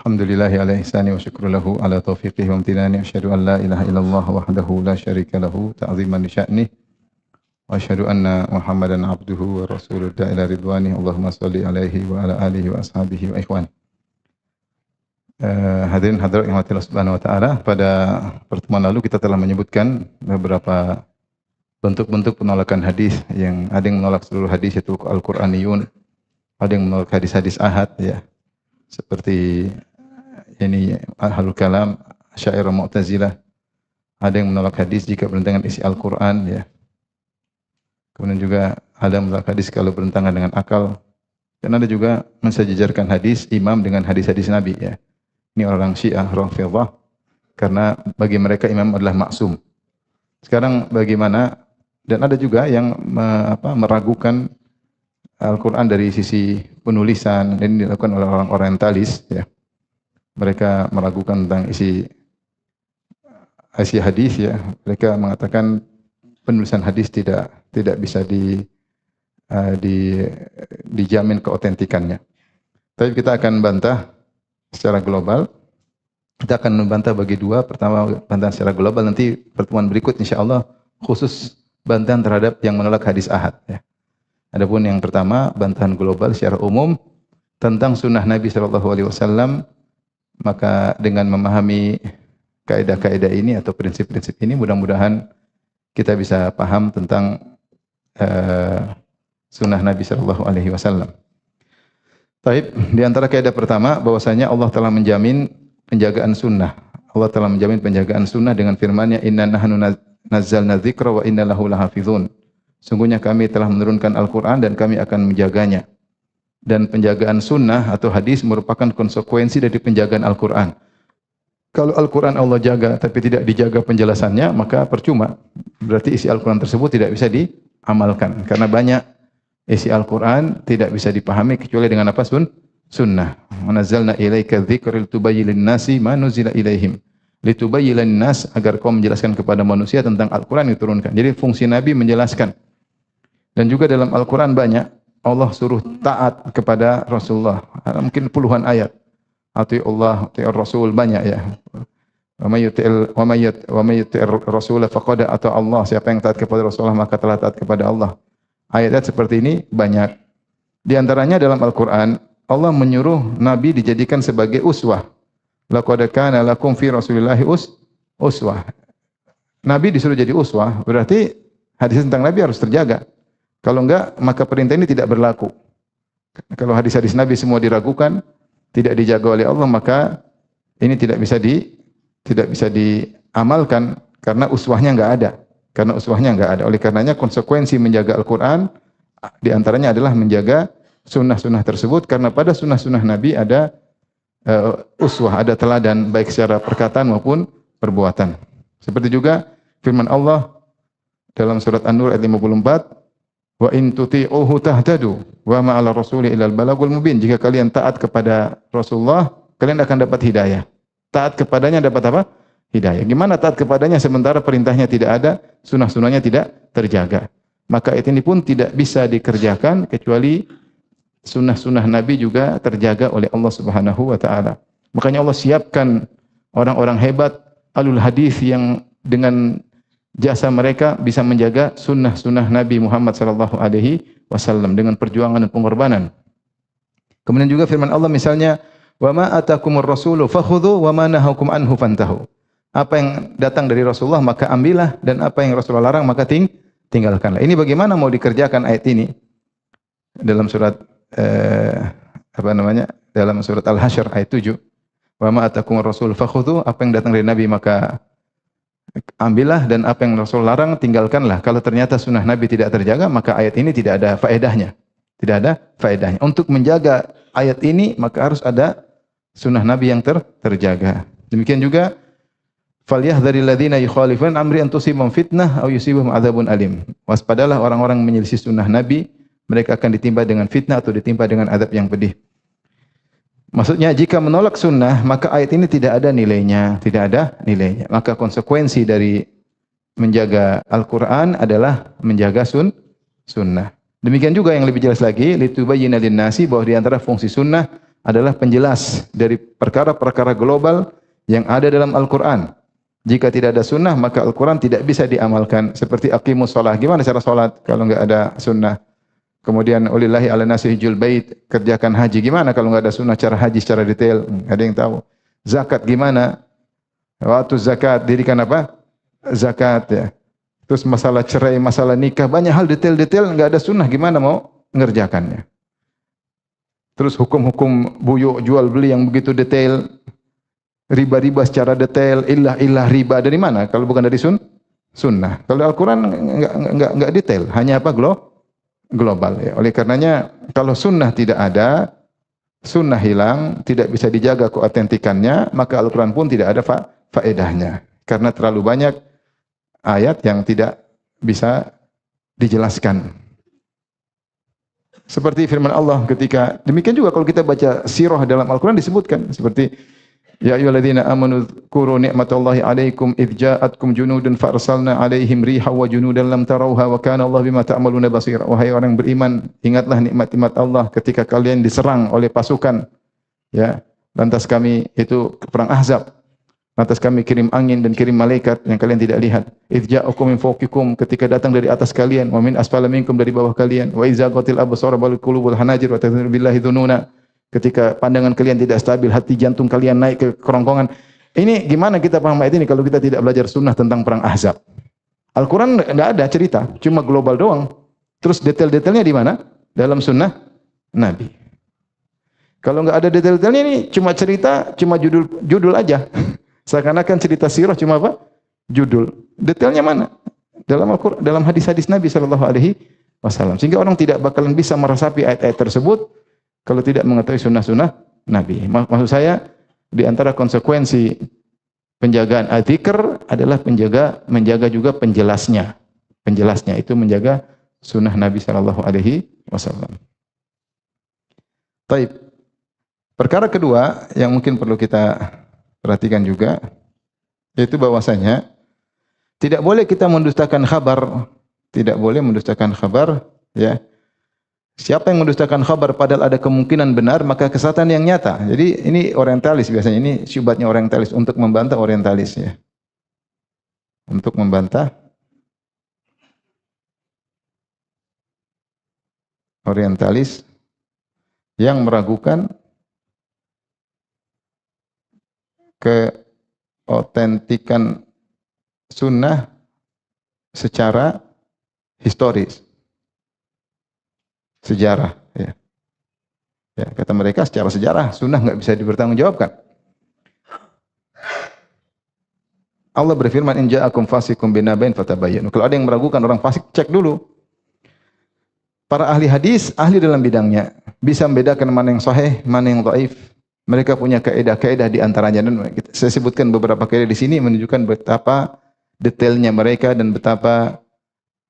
Alhamdulillahi ala ihsani wa syukru lahu ala taufiqihi wa amtinani. Asyhadu an la ilaha illallah wahdahu la syarika lahu ta'ziman li sya'nih. Wa asyhadu anna Muhammadan abduhu wa rasuluhu ila ridwani. Allahumma shalli alaihi wa ala alihi wa ashabihi wa ikhwan. Hadirin hadirat yang Allah Subhanahu wa taala, pada pertemuan lalu kita telah menyebutkan beberapa bentuk-bentuk penolakan hadis, yang ada yang menolak seluruh hadis yaitu Al-Qur'aniyun, ada yang menolak hadis-hadis ahad ya. Seperti ini Ahlul Kalam, Asy'ariyah, Mu'tazilah. Ada yang menolak hadis jika bertentangan isi Al-Qur'an ya. Kemudian juga ada yang menolak hadis kalau bertentangan dengan akal. Dan ada juga mensejajarkan hadis imam dengan hadis-hadis Nabi ya. Ini orang Syiah, Rafidhah, karena bagi mereka imam adalah maksum. Sekarang bagaimana? Dan ada juga yang meragukan Al-Quran dari sisi penulisan. Ini dilakukan oleh orang orientalis ya. Mereka meragukan tentang isi hadis ya. Mereka mengatakan penulisan hadis tidak bisa dijamin keotentikannya. Tapi kita akan bantah secara global. Kita akan membantah bagi dua. Pertama bantahan secara global, nanti pertemuan berikut insyaallah khusus bantahan terhadap yang menolak hadis ahad ya. Adapun yang pertama bantahan global secara umum tentang sunnah Nabi SAW. Maka dengan memahami kaidah-kaidah ini atau prinsip-prinsip ini, mudah-mudahan kita bisa paham tentang sunnah Nabi SAW. Taib, di antara kaidah pertama bahwasanya Allah telah menjamin penjagaan sunnah. Allah telah menjamin penjagaan sunnah dengan firman-Nya, "Inna nahnu nazzalna dzikra wa inna lahu lahafizun." Sungguhnya kami telah menurunkan Al-Qur'an dan kami akan menjaganya. Dan penjagaan sunnah atau hadis merupakan konsekuensi dari penjagaan Al-Qur'an. Kalau Al-Qur'an Allah jaga tapi tidak dijaga penjelasannya, maka percuma. Berarti isi Al-Qur'an tersebut tidak bisa diamalkan. Karena banyak isi Al-Qur'an tidak bisa dipahami kecuali dengan apa? Sunnah. "Nazzalna ilaika dzikra litubayyana lin-nasi ma nuzila ilaihim." Litubayyana lin-nas, agar kau menjelaskan kepada manusia tentang Al-Qur'an yang diturunkan. Jadi fungsi Nabi menjelaskan. Dan juga dalam Al-Qur'an banyak Allah suruh taat kepada Rasulullah. Mungkin puluhan ayat. Ati Allah, ati Rasul, banyak ya. Wa may yuti'ir Rasul faqad ata Allah. Siapa yang taat kepada Rasulullah maka telah taat kepada Allah. Ayat-ayat seperti ini banyak. Di antaranya dalam Al-Qur'an Allah menyuruh Nabi dijadikan sebagai uswah. Laqad kana lakum fi Rasulillahi uswah. Nabi disuruh jadi uswah, berarti hadis tentang Nabi harus terjaga. Kalau enggak, maka perintah ini tidak berlaku. Kalau hadis-hadis Nabi semua diragukan, tidak dijaga oleh Allah, maka ini tidak bisa diamalkan karena uswahnya enggak ada. Karena uswahnya enggak ada. Oleh karenanya konsekuensi menjaga Al-Qur'an di antaranya adalah menjaga sunnah-sunnah tersebut, karena pada sunnah-sunnah Nabi ada uswah, ada teladan baik secara perkataan maupun perbuatan. Seperti juga firman Allah dalam surat An-Nur ayat 54, "Wa in tuti'uhu tahtadu wa ma 'ala rasuli illal balagul mubin." Jika kalian taat kepada Rasulullah, kalian akan dapat hidayah. Taat kepadanya dapat apa? Hidayah. Gimana taat kepadanya sementara perintahnya tidak ada, sunnah-sunnahnya tidak terjaga? Maka ayat ini pun tidak bisa dikerjakan kecuali sunnah-sunnah Nabi juga terjaga oleh Allah Subhanahu wa taala. Makanya Allah siapkan orang-orang hebat alul hadis yang dengan jasa mereka bisa menjaga sunnah-sunnah Nabi Muhammad SAW dengan perjuangan dan pengorbanan. Kemudian juga firman Allah misalnya, "Wa ma atakumur rasulu fakhudhu wa ma nahakum anhu fantahu." Apa yang datang dari Rasulullah maka ambillah, dan apa yang Rasulullah larang maka tinggalkanlah. Ini bagaimana mau dikerjakan ayat ini? Dalam surat Dalam surat Al-Hasyr ayat 7. "Wa ma atakumur rasul fakhudhu." Apa yang datang dari Nabi maka ambillah, dan apa yang Rasul larang tinggalkanlah. Kalau ternyata sunnah Nabi tidak terjaga, maka ayat ini tidak ada faedahnya. Tidak ada faedahnya. Untuk menjaga ayat ini maka harus ada sunnah Nabi yang terjaga. Demikian juga, "Falyahdharil ladzina yukhalifuna amri an tusibahum fitnah aw yusibahum adzabun alim." Waspadalah orang-orang menyelisih sunnah Nabi, mereka akan ditimpa dengan fitnah atau ditimpa dengan azab yang pedih. Maksudnya jika menolak sunnah maka ayat ini tidak ada nilainya, Maka konsekuensi dari menjaga Al-Qur'an adalah menjaga sunnah. Demikian juga yang lebih jelas lagi, litubayyana lin-nasi, bahwa di antara fungsi sunnah adalah penjelas dari perkara-perkara global yang ada dalam Al-Quran. Jika tidak ada sunnah, maka Al-Quran tidak bisa diamalkan. Seperti aqimus sholah. Gimana cara sholat kalau enggak ada sunnah? Kemudian ulillahi ala nasi hijjul bait, kerjakan haji. Gimana kalau enggak ada sunnah cara haji secara detail? Ada yang tahu. Zakat gimana? Waktu zakat, dirikan apa? Zakat ya. Terus masalah cerai, masalah nikah, banyak hal detail-detail enggak ada sunnah. Gimana mau mengerjakannya? Terus hukum-hukum buyuk jual beli yang begitu detail, riba-riba secara detail, ilah riba dari mana? Kalau bukan dari sunnah. Kalau Al-Quran enggak detail, hanya apa? Global. Ya. Oleh karenanya, kalau sunnah tidak ada, sunnah hilang, tidak bisa dijaga keautentikannya, maka Al-Quran pun tidak ada faedahnya. Karena terlalu banyak ayat yang tidak bisa dijelaskan. Seperti firman Allah ketika, demikian juga kalau kita baca sirah dalam Al-Quran disebutkan. Seperti, ya ayyuhalladzina amanu dzkuru ni'matallahi 'alaikum idz ja'atkum junudun farsalna 'alaihim riha wa junudan lam tarauha wa kana Allah bima ta'maluna basira. Wahai orang beriman, ingatlah nikmat-nikmat Allah ketika kalian diserang oleh pasukan. Ya, lantas kami itu perang Ahzab. Lantas kami kirim angin dan kirim malaikat yang kalian tidak lihat. Idz ja'akum min fawqikum, ketika datang dari atas kalian, wa min asfala minkum, dari bawah kalian. Wa idza qatil absar wal qulubul hanajir wa tadhunnu billahi dhununa. Ketika pandangan kalian tidak stabil, hati jantung kalian naik ke kerongkongan. Ini gimana kita paham ayat ini kalau kita tidak belajar sunnah tentang perang Ahzab? Al-Quran tidak ada cerita, cuma global doang. Terus detail-detailnya di mana? Dalam sunnah Nabi. Kalau nggak ada detail-detailnya ini cuma cerita, cuma judul aja. Seakan-akan cerita sirah cuma apa? Judul. Detailnya mana? Dalam Al-Quran, dalam hadis-hadis Nabi Shallallahu Alaihi Wasallam. Sehingga orang tidak bakalan bisa meresapi ayat-ayat tersebut kalau tidak mengetahui sunnah-sunnah Nabi. Maksud saya, di antara konsekuensi penjagaan adzikr adalah menjaga juga penjelasnya. Penjelasnya itu menjaga sunnah Nabi Shallallahu Alaihi Wasallam. Taib. Perkara kedua yang mungkin perlu kita perhatikan juga, yaitu bahwasanya tidak boleh kita mendustakan kabar, tidak boleh mendustakan kabar, ya. Siapa yang mendustakan kabar padahal ada kemungkinan benar, maka kesesatan yang nyata. Jadi ini orientalis biasanya, ini syubhatnya orientalis untuk membantah orientalis ya. Untuk membantah orientalis yang meragukan keautentikan sunnah secara historis, sejarah. Ya. Ya, kata mereka secara sejarah sunnah nggak bisa dipertanggungjawabkan. Allah berfirman, in ja'akum fasiqun binaba'in fatabayyanu. Kalau ada yang meragukan orang fasik, cek dulu. Para ahli hadis, ahli dalam bidangnya, bisa membedakan mana yang sahih, mana yang dhaif. Mereka punya kaidah-kaidah di antaranya, dan saya sebutkan beberapa kaidah di sini menunjukkan betapa detailnya mereka dan betapa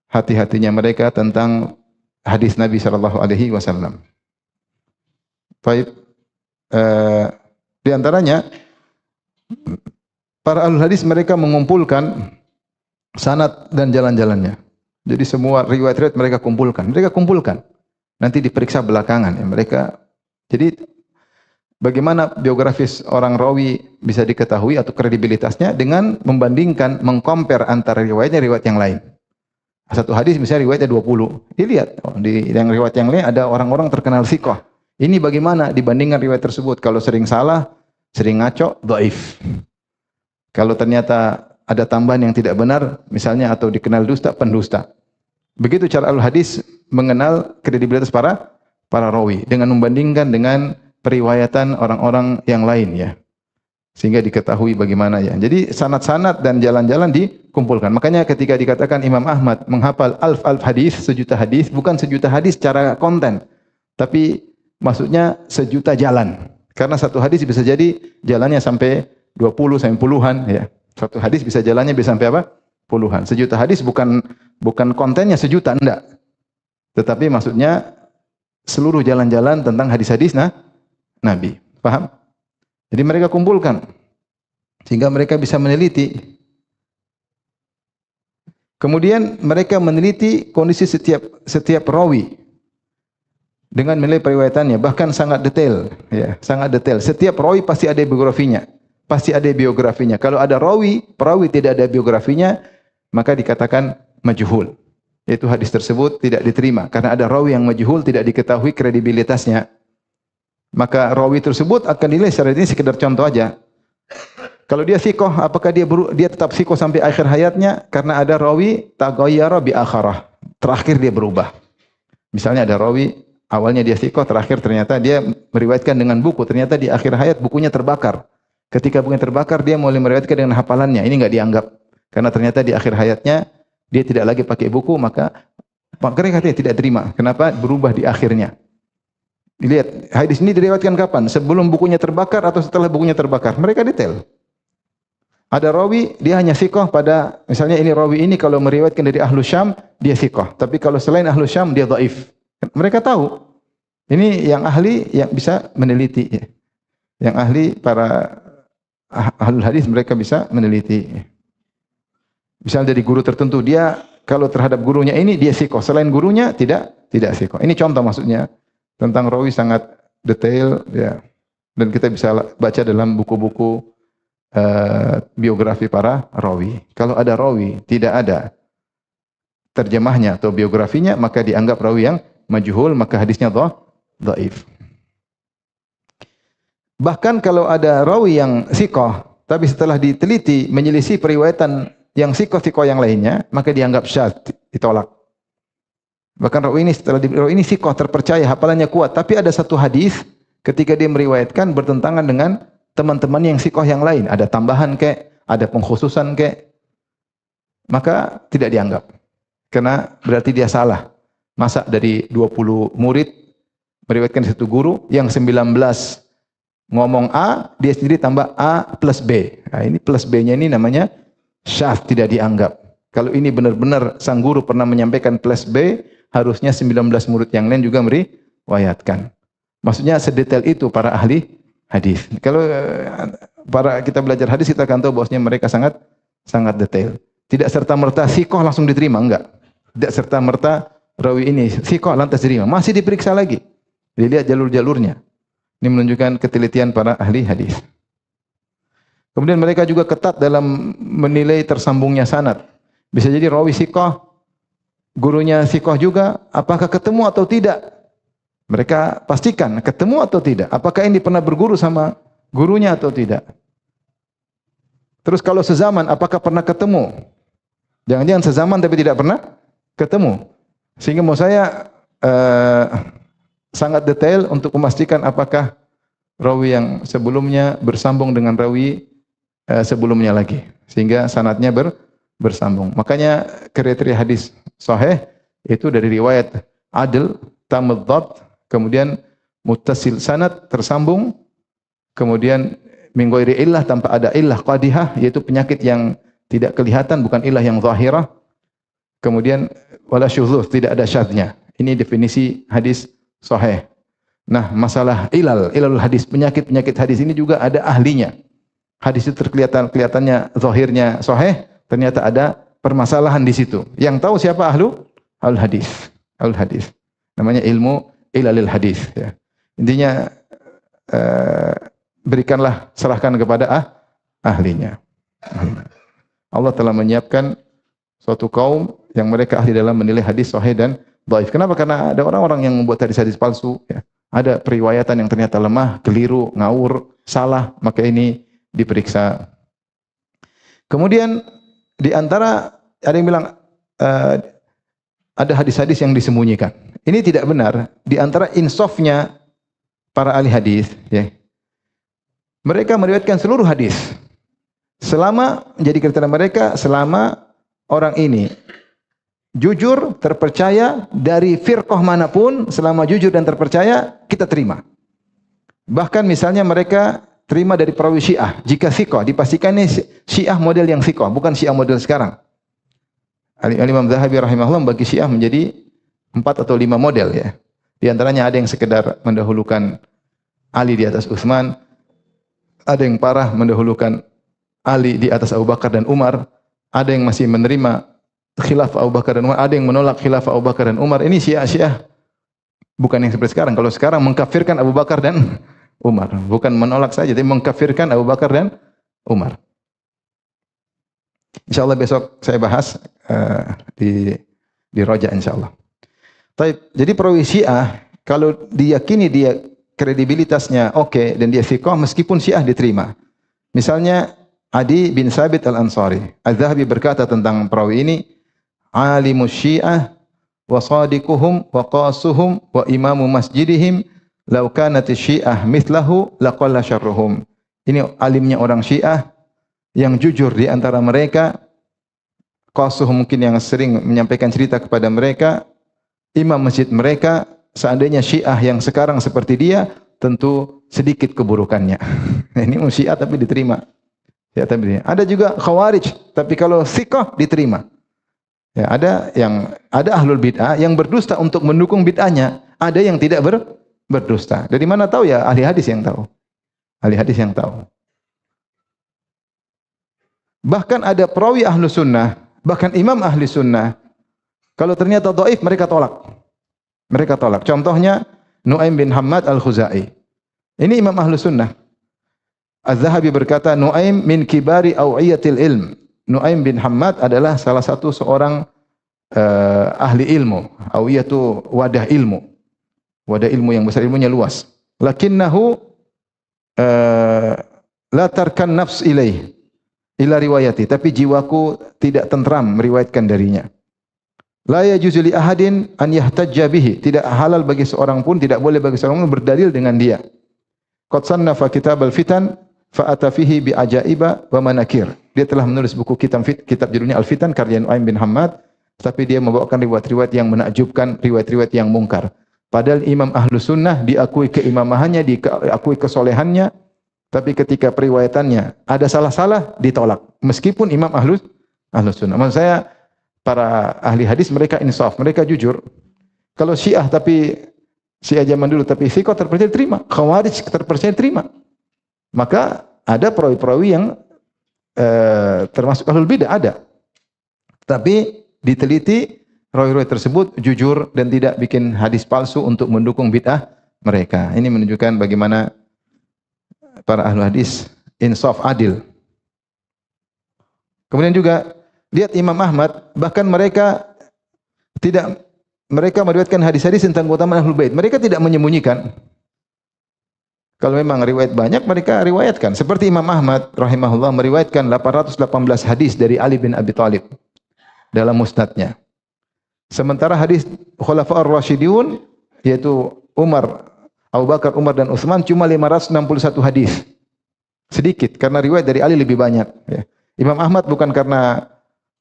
hati-hatinya mereka tentang hadis Nabi sallallahu alaihi wasallam. Baik, di antaranya para ahli hadis mereka mengumpulkan sanad dan jalan-jalannya. Jadi semua riwayat-riwayat mereka kumpulkan. Nanti diperiksa belakangan ya mereka. Jadi bagaimana biografis orang rawi bisa diketahui atau kredibilitasnya dengan membandingkan, mengcompare antara riwayat yang lain. Satu hadis misalnya riwayatnya 20. Dilihat, di yang riwayat yang lain ada orang-orang terkenal thiqah. Ini bagaimana dibandingkan riwayat tersebut? Kalau sering salah, sering ngaco, dhaif. Kalau ternyata ada tambahan yang tidak benar, misalnya atau dikenal dusta, pendusta. Begitu cara al-hadis mengenal kredibilitas para rawi dengan membandingkan dengan periwayatan orang-orang yang lain ya. Sehingga diketahui bagaimana ya. Jadi sanad-sanad dan jalan-jalan dikumpulkan. Makanya ketika dikatakan Imam Ahmad menghafal alf hadis, sejuta hadis, bukan sejuta hadis secara konten, tapi maksudnya sejuta jalan. Karena satu hadis bisa jadi jalannya sampai 20 sampai puluhan ya. Satu hadis bisa jalannya bisa sampai apa? Puluhan. Sejuta hadis bukan kontennya sejuta, enggak. Tetapi maksudnya seluruh jalan-jalan tentang hadis-hadis Nabi. Paham? Jadi mereka kumpulkan sehingga mereka bisa meneliti. Kemudian mereka meneliti kondisi setiap rawi. dengan menilai periwayatannya, bahkan sangat detail, ya, sangat detail. Setiap rawi pasti ada biografinya, pasti ada biografinya. Kalau ada perawi tidak ada biografinya, maka dikatakan majhul. Yaitu hadis tersebut tidak diterima karena ada rawi yang majhul, tidak diketahui kredibilitasnya. Maka rawi tersebut akan dinilai secara ini sekedar contoh aja. Kalau dia sikoh, apakah dia tetap sikoh sampai akhir hayatnya? Karena ada rawi taghayyara bi akharah. Terakhir dia berubah. Misalnya ada rawi awalnya dia sikoh, terakhir ternyata dia meriwayatkan dengan buku. Ternyata di akhir hayat bukunya terbakar. Ketika bukunya terbakar, dia mulai meriwayatkan dengan hafalannya. Ini enggak dianggap. Karena ternyata di akhir hayatnya dia tidak lagi pakai buku, maka mereka tidak terima. Kenapa? Berubah di akhirnya. Dilihat, hadis ini diriwayatkan kapan? Sebelum bukunya terbakar atau setelah bukunya terbakar? Mereka detail. Ada rawi, dia hanya sikoh pada, misalnya ini rawi ini kalau meriwayatkan dari Ahlu Syam, dia sikoh. Tapi kalau selain Ahlu Syam, dia dhaif. Mereka tahu. Ini yang ahli yang bisa meneliti. Yang ahli para ahlul hadis mereka bisa meneliti. Misalnya dari guru tertentu, dia kalau terhadap gurunya ini dia sikoh. Selain gurunya tidak sikoh. Ini contoh maksudnya tentang rawi sangat detail, ya. Dan kita bisa baca dalam buku-buku biografi para rawi. Kalau ada rawi tidak ada terjemahnya atau biografinya, maka dianggap rawi yang majhul, maka hadisnya dhaif. Bahkan kalau ada rawi yang sikoh, tapi setelah diteliti menyelisih periwayatan yang sikoh-sikoh yang lainnya, maka dianggap syadz, ditolak. Bahkan rawi ini sikoh terpercaya, hafalannya kuat, tapi ada satu hadis ketika dia meriwayatkan bertentangan dengan teman-teman yang sikoh yang lain, ada tambahan ada pengkhususan maka tidak dianggap. Karena berarti dia salah. Masa dari 20 murid meriwayatkan satu guru, yang 19 ngomong A, dia sendiri tambah A plus B. Nah, ini plus B-nya ini namanya syadz, tidak dianggap. Kalau ini benar-benar sang guru pernah menyampaikan plus B, harusnya 19 murid yang lain juga meriwayatkan. Maksudnya sedetail itu para ahli hadis. Kalau kita belajar hadis, kita akan tahu bahwasanya mereka sangat detail. Tidak serta-merta sikoh langsung diterima, enggak. Tidak serta-merta rawi ini sikoh lantas diterima, masih diperiksa lagi. Dilihat jalur-jalurnya. Ini menunjukkan ketelitian para ahli hadis. Kemudian mereka juga ketat dalam menilai tersambungnya sanad. Bisa jadi rawi sikoh, gurunya sikoh juga, apakah ketemu atau tidak? Mereka pastikan ketemu atau tidak. Apakah ini pernah berguru sama gurunya atau tidak? Terus kalau sezaman, apakah pernah ketemu? Jangan-jangan sezaman tapi tidak pernah ketemu. Sehingga mau saya sangat detail untuk memastikan apakah rawi yang sebelumnya bersambung dengan rawi sebelumnya lagi. Sehingga sanadnya bersambung. Makanya kriteria hadis sahih itu dari riwayat adil, tamad dhabt, kemudian muttasil sanad, tersambung, kemudian min ghairi illah, tanpa ada illah qadihah, yaitu penyakit yang tidak kelihatan, bukan illah yang zahirah. Kemudian wala syudzuz, tidak ada syadznya. Ini definisi hadis sahih. Nah, masalah ilalul hadis, penyakit hadis ini juga ada ahlinya. Hadis itu kelihatannya zahirnya sahih, ternyata ada permasalahan di situ. Yang tahu siapa ahlul hadis. Ahlul hadis. Namanya ilmu ilalil hadis, ya. Intinya berikanlah, serahkan kepada ahlinya. Allah telah menyiapkan suatu kaum yang mereka ahli dalam menilai hadis sahih dan dhaif. Kenapa? Karena ada orang-orang yang membuat hadis-hadis palsu, ya. Ada periwayatan yang ternyata lemah, keliru, ngawur, salah, maka ini diperiksa. Kemudian di antara ada yang bilang ada hadis-hadis yang disembunyikan. Ini tidak benar. Di antara insafnya para ahli hadis, ya, mereka meriwayatkan seluruh hadis. Selama menjadi kriteria mereka, selama orang ini jujur, terpercaya dari firqah manapun, selama jujur dan terpercaya, kita terima. Bahkan misalnya mereka terima dari perawi Syiah, jika thiqah, dipastikan ini Syiah model yang thiqah, bukan Syiah model sekarang. Imam Zahabi rahimahullah bagi Syiah menjadi 4 atau 5 model, ya. Di antaranya ada yang sekedar mendahulukan Ali di atas Utsman, ada yang parah mendahulukan Ali di atas Abu Bakar dan Umar, ada yang masih menerima khilafah Abu Bakar dan Umar, ada yang menolak khilafah Abu Bakar dan Umar. Ini Syiah Bukan yang seperti sekarang. Kalau sekarang mengkafirkan Abu Bakar dan Umar, bukan menolak saja, tapi mengkafirkan Abu Bakar dan Umar. Insyaallah besok saya bahas di Roja insyaallah. Taib. Jadi perawi Syiah kalau diyakini dia kredibilitasnya oke dan dia thiqah meskipun Syiah diterima. Misalnya Adi bin Sabit Al-Ansari. Az-Zahabi berkata tentang perawi ini, alimus Syiah wa sadiquhum wa qasuhum wa imamu masjidihim law kanat Syiah mithlahu laqalla syarruhum. Ini alimnya orang Syiah yang jujur di antara mereka, qasuh mungkin yang sering menyampaikan cerita kepada mereka, imam masjid mereka, seandainya Syiah yang sekarang seperti dia, tentu sedikit keburukannya. Ini Syiah tapi diterima. Ya, tapi ada juga Khawarij, tapi kalau thiqah diterima. Ya, ada ahlul bid'ah yang berdusta untuk mendukung bid'ahnya, ada yang tidak berdusta. Dari mana tahu ya? Ahli hadis yang tahu. Ahli hadis yang tahu. Bahkan ada perawi ahlu sunnah, bahkan imam ahli sunnah, kalau ternyata dhaif mereka tolak. Mereka tolak. Contohnya Nuaim bin Hammad Al-Khuzai. Ini imam ahlu sunnah. Az-Zahabi berkata, Nuaim min kibari awiyatil ilm. Nuaim bin Hammad adalah salah satu seorang ahli ilmu. Awiyah itu wadah ilmu. Wadah ilmu yang besar, ilmunya luas. Lakinnahu la tarkan nafs ilaih ila riwayati, tapi jiwaku tidak tentram meriwayatkan darinya. La yajuzu li ahadin an yahtajja bihi, tidak halal bagi seorang pun, tidak boleh bagi seorang pun berdalil dengan dia. Qad sannafa kitabal fitan fa ata fihi bi ajaiba wa manakir. Dia telah menulis buku kitab judulnya Al-Fitan karya Nuaim bin Hammad, tapi dia membawakan riwayat-riwayat yang menakjubkan, riwayat-riwayat yang mungkar. Padahal imam ahlu sunnah diakui keimamahannya, diakui kesolehannya, tapi ketika periwayatannya ada salah-salah ditolak. Meskipun imam ahlu sunnah. Maksud saya para ahli hadis mereka insaf, mereka jujur. Kalau Syiah tapi Syiah zaman dulu tapi thiqah terpercaya terima, Khawarij terpercaya terima. Maka ada perawi-perawi yang termasuk ahlul bidah ada. Tapi diteliti rawi-rawi tersebut jujur dan tidak bikin hadis palsu untuk mendukung bid'ah mereka. Ini menunjukkan bagaimana para ahli hadis insaf adil. Kemudian juga lihat Imam Ahmad, bahkan mereka meriwayatkan hadis-hadis tentang keutamaan Ahlul Bait. Mereka tidak menyembunyikan. Kalau memang riwayat banyak mereka riwayatkan. Seperti Imam Ahmad rahimahullah meriwayatkan 818 hadis dari Ali bin Abi Thalib dalam musnadnya. Sementara hadis Khulafaur Rasyidun yaitu Umar, Abu Bakar, Umar dan Utsman cuma 561 hadis. Sedikit karena riwayat dari Ali lebih banyak, ya. Imam Ahmad bukan karena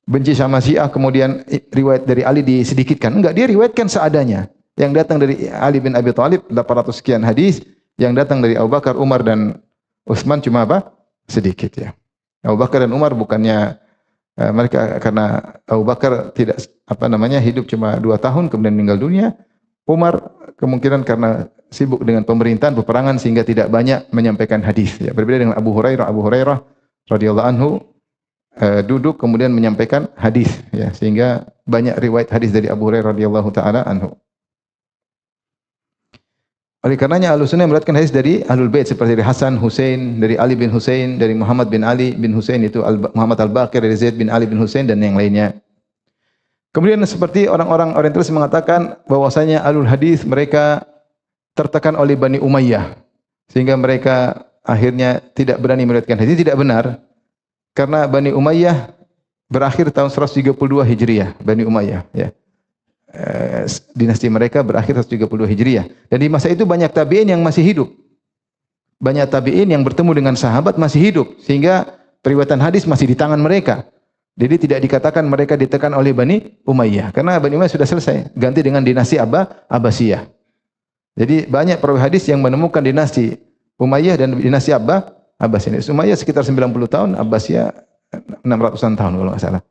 benci sama Syiah kemudian riwayat dari Ali disedikitkan. Enggak, dia riwayatkan seadanya. Yang datang dari Ali bin Abi Thalib 800 sekian hadis, yang datang dari Abu Bakar, Umar dan Utsman cuma apa? Sedikit, ya. Abu Bakar dan Umar bukannya mereka karena Abu Bakar hidup cuma 2 tahun kemudian meninggal dunia. Umar kemungkinan karena sibuk dengan pemerintahan, peperangan sehingga tidak banyak menyampaikan hadis, ya. Berbeda dengan Abu Hurairah. Abu Hurairah radhiyallahu anhu duduk kemudian menyampaikan hadis, ya, sehingga banyak riwayat hadis dari Abu Hurairah radhiyallahu taala anhu. Oleh karenanya Ahlussunnah meriwayatkan hadis dari Ahlul Bait seperti dari Hasan, Husain, dari Ali bin Husain, dari Muhammad bin Ali bin Husain itu Muhammad Al-Baqir, dari Zaid bin Ali bin Husain dan yang lainnya. Kemudian seperti orang-orang orientalis mengatakan bahwasanya Ahlul Hadis mereka tertekan oleh Bani Umayyah sehingga mereka akhirnya tidak berani meriwayatkan hadis. Tidak benar. Karena Bani Umayyah berakhir tahun 132 Hijriah, Bani Umayyah, ya. Dinasti mereka berakhir 132 Hijriah. Dan di masa itu banyak tabi'in yang masih hidup. Banyak tabi'in yang bertemu dengan sahabat masih hidup sehingga periwayatan hadis masih di tangan mereka. Jadi tidak dikatakan mereka ditekan oleh Bani Umayyah karena Bani Umayyah sudah selesai, ganti dengan dinasti Abbasiyah. Jadi banyak perawi hadis yang menemukan dinasti Umayyah dan dinasti Abbasiyah. Umayyah sekitar 90 tahun, Abbasiyah 600-an tahun kalau enggak salah.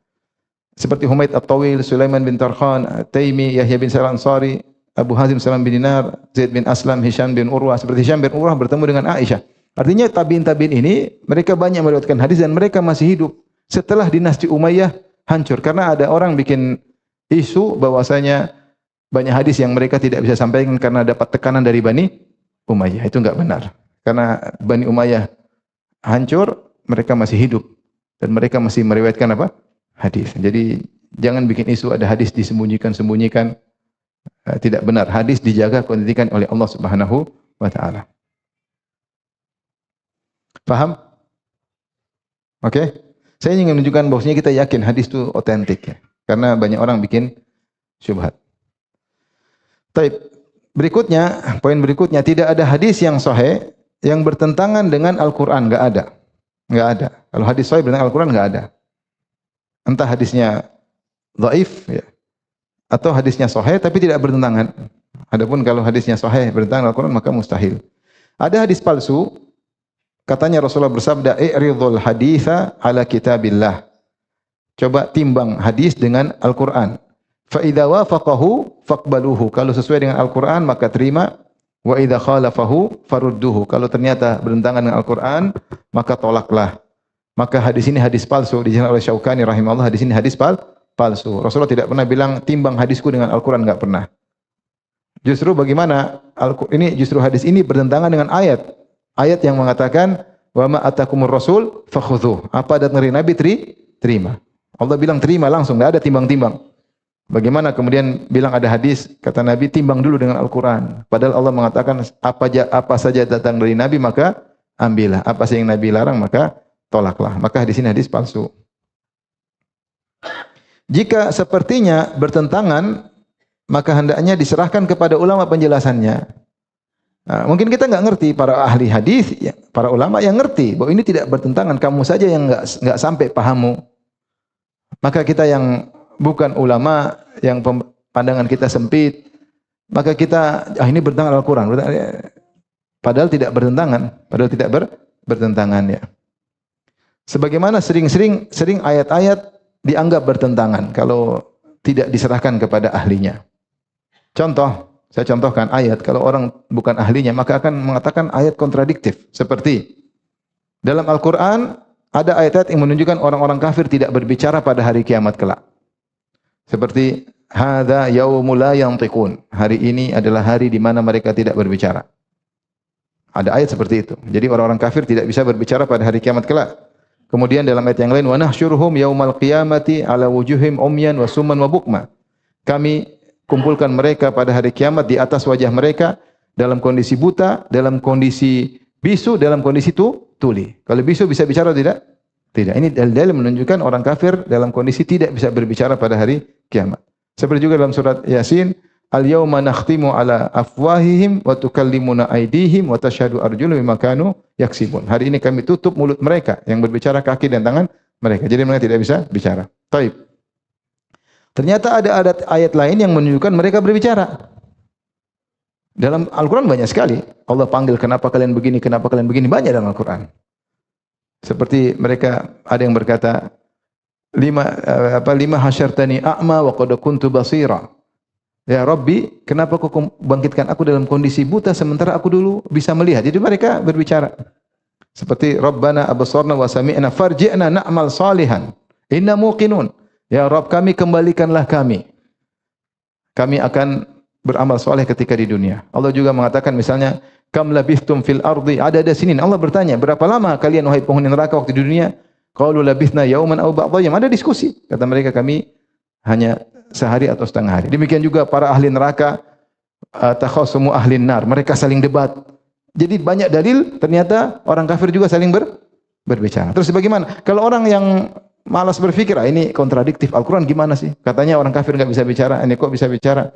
Seperti Humaid At-Tawil, Sulaiman bin Tarkhan, Taimi, Yahya bin Sa'id Al-Ansari, Abu Hazim Salam bin Dinar, Zaid bin Aslam, Hisham bin Urwah. Seperti Hisham bin Urwah bertemu dengan Aisyah. Artinya tabi'in ini mereka banyak meriwayatkan hadis dan mereka masih hidup setelah dinasti Umayyah hancur. Karena ada orang bikin isu bahwasanya banyak hadis yang mereka tidak bisa sampaikan karena dapat tekanan dari Bani Umayyah. Itu enggak benar. Karena Bani Umayyah hancur, mereka masih hidup dan mereka masih meriwayatkan apa? Hadis. Jadi jangan bikin isu ada hadis disembunyikan-sembunyikan. Tidak benar. Hadis dijaga kuantitikan oleh Allah Subhanahu wa taala. Paham? Oke? Saya ingin menunjukkan bahwasanya kita yakin hadis itu otentik ya. Karena banyak orang bikin syubhat. Baik. Berikutnya, poin berikutnya, tidak ada hadis yang sahih yang bertentangan dengan Al-Qur'an, enggak ada. Enggak ada. Kalau hadis sahih bertentangan Al-Qur'an enggak ada. Entah hadisnya dhaif ya, atau hadisnya sahih tapi tidak bertentangan. Adapun kalau hadisnya sahih bertentangan Al-Qur'an maka mustahil. Ada hadis palsu, katanya Rasulullah bersabda, "I'ridul haditsa ala kitabillah." Coba timbang hadis dengan Al-Qur'an. Fa idza wafaqahu faqbaluhu. Kalau sesuai dengan Al-Qur'an maka terima, wa idza khalafahu farudduhu. Kalau ternyata bertentangan dengan Al-Qur'an maka tolaklah. Maka hadis ini hadis palsu, dijelaskan oleh Syaukani rahimahullah, hadis ini hadis palsu. Rasulullah tidak pernah bilang timbang hadisku dengan Al-Qur'an, enggak pernah. Justru bagaimana ini justru hadis ini bertentangan dengan ayat. Ayat yang mengatakan wa ma atakumur rasul fakhudhuh. Apa datang dari Nabi terima. Allah bilang terima langsung, enggak ada timbang-timbang. Bagaimana kemudian bilang ada hadis kata Nabi timbang dulu dengan Al-Qur'an. Padahal Allah mengatakan apa saja datang dari Nabi maka ambillah. Apa saja yang Nabi larang maka tolaklah. Maka hadis ini hadis palsu. Jika sepertinya bertentangan, maka hendaknya diserahkan kepada ulama penjelasannya. Nah, mungkin kita enggak ngerti, para ahli hadis, ya, para ulama yang ngerti bahwa ini tidak bertentangan, kamu saja yang enggak sampai pahamu. Maka kita yang bukan ulama, yang pandangan kita sempit, maka kita ini bertentangan Al-Qur'an. Padahal tidak bertentangan, ya. Sebagaimana sering ayat-ayat dianggap bertentangan kalau tidak diserahkan kepada ahlinya. Contoh, saya contohkan ayat, kalau orang bukan ahlinya maka akan mengatakan ayat kontradiktif. Seperti dalam Al-Quran ada ayat-ayat yang menunjukkan orang-orang kafir tidak berbicara pada hari kiamat kelak. Seperti hadza yaumul la yantiqun. Hari ini adalah hari di mana mereka tidak berbicara. Ada ayat seperti itu. Jadi orang-orang kafir tidak bisa berbicara pada hari kiamat kelak. Kemudian dalam ayat yang lain wa nahsyuruhum yaumal qiyamati ala wujuhim umyan wa summan wa bukma. Kami kumpulkan mereka pada hari kiamat di atas wajah mereka dalam kondisi buta, dalam kondisi bisu, dalam kondisi tuli. Kalau bisu bisa bicara tidak? Tidak. Ini dalil menunjukkan orang kafir dalam kondisi tidak bisa berbicara pada hari kiamat. Seperti juga dalam surat Yasin, al-yauma nakhtimu ala afwahihim wa tukallimuna aydihim wa tashhadu arjuluhum bima kanu yaksibun. Hari ini kami tutup mulut mereka, yang berbicara kaki dan tangan mereka. Jadi mereka tidak bisa bicara. Taib. Ternyata ada ayat lain yang menunjukkan mereka berbicara. Dalam Al-Quran banyak sekali. Allah panggil kenapa kalian begini, banyak dalam Al-Quran. Seperti mereka ada yang berkata, lima hasyartani a'ma wa qad kuntu basira. Ya Rabbi, kenapa kau bangkitkan aku dalam kondisi buta sementara aku dulu bisa melihat? Jadi mereka berbicara. Seperti Rabbana absarna wa sami'na farji'na na'mal salihan. Inna muqinun. Ya Rabb kami, kembalikanlah kami. Kami akan beramal soleh ketika di dunia. Allah juga mengatakan misalnya, kam labithtum fil ardi adada sinin. Allah bertanya, berapa lama kalian wahai penghuni neraka waktu di dunia? Qalu labithna yauman aw ba'dha yaum. Ada diskusi. Kata mereka, kami hanya sehari atau setengah hari. Demikian juga para ahli neraka, takhasumu ahli nar. Mereka saling debat. Jadi banyak dalil, ternyata orang kafir juga saling berbicara. Terus bagaimana? Kalau orang yang malas berpikir, ini kontradiktif. Al-Quran gimana sih? Katanya orang kafir enggak bisa bicara, ini kok bisa bicara?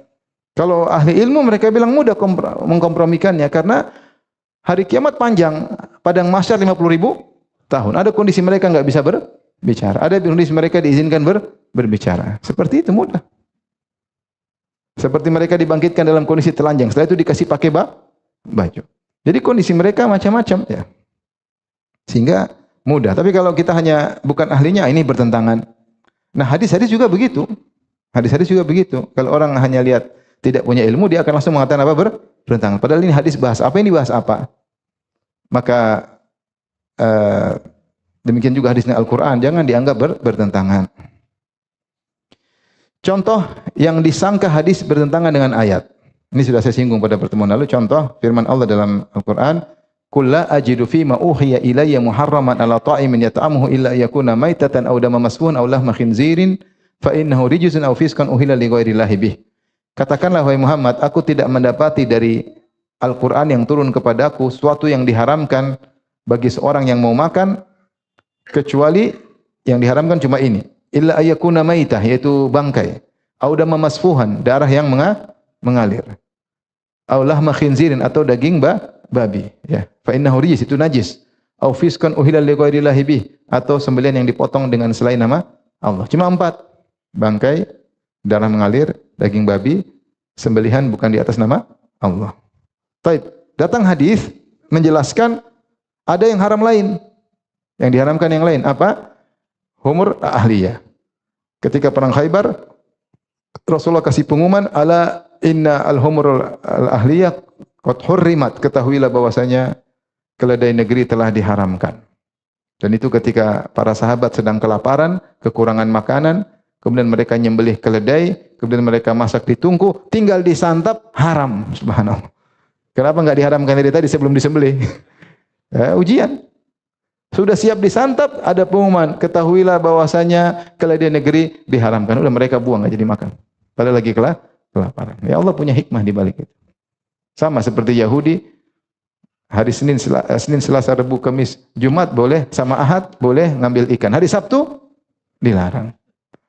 Kalau ahli ilmu mereka bilang mudah mengkompromikannya karena hari kiamat panjang, padang mahsyar 50.000 tahun. Ada kondisi mereka enggak bisa berbicara. Ada kondisi mereka diizinkan berbicara. Seperti itu mudah. Seperti mereka dibangkitkan dalam kondisi telanjang, setelah itu dikasih pakai baju. Jadi kondisi mereka macam-macam ya. Sehingga mudah. Tapi kalau kita hanya bukan ahlinya, ini bertentangan. Nah, hadis-hadis juga begitu. Hadis-hadis juga begitu. Kalau orang hanya lihat tidak punya ilmu, dia akan langsung mengatakan apa? Bertentangan. Padahal ini hadis bahas apa, ini bahas apa. Maka demikian juga hadisnya Al-Quran. Jangan dianggap bertentangan. Contoh yang disangka hadis bertentangan dengan ayat. Ini sudah saya singgung pada pertemuan lalu. Contoh firman Allah dalam Al-Quran, "Qul la ajidu fi ma uhiya ilayya muharraman ala ta'imin yata'amuhu illa yakuna maitatan aw dama masfuhan aw lahma khinzirin fa innahu rijsun aw fiskan uhilla li ghairillahi bih." Katakanlah wahai Muhammad, aku tidak mendapati dari Al-Quran yang turun kepadaku sesuatu yang diharamkan bagi seorang yang mau makan, kecuali yang diharamkan cuma ini. Illa ayyakuna maitah, yaitu bangkai. Au dama masfuhan, darah yang mengalir. Au lahma khinzirin, atau daging babi. Ya. Fa innahu rijis, itu najis. Au fiskan uhilla li ghairillahi bih, atau sembelihan yang dipotong dengan selain nama Allah. Cuma 4. Bangkai, darah mengalir, daging babi, sembelihan bukan di atas nama Allah. Baik, datang hadis menjelaskan ada yang haram lain. Yang diharamkan yang lain apa? Humur ahliyah. Ketika perang Khaybar, Rasulullah kasih pengumuman, ala inna al-humur al-ahliyah qad hurrimat. Ketahuilah bahwasanya keledai negeri telah diharamkan. Dan itu ketika para sahabat sedang kelaparan, kekurangan makanan, kemudian mereka nyembelih keledai, kemudian mereka masak di tungku, tinggal disantap, haram. Subhanallah. Kenapa enggak diharamkan dari tadi sebelum disembelih? Ya, ujian. Sudah siap disantap, ada pengumuman, ketahuilah bahwasanya keledai negeri diharamkan. Udah mereka buang aja dimakan. Padahal lagi kelaparan. Ya Allah punya hikmah di balik itu. Sama seperti Yahudi, hari Senin, Selasa, Rabu, Kamis, Jumat boleh, sama Ahad boleh ngambil ikan. Hari Sabtu dilarang.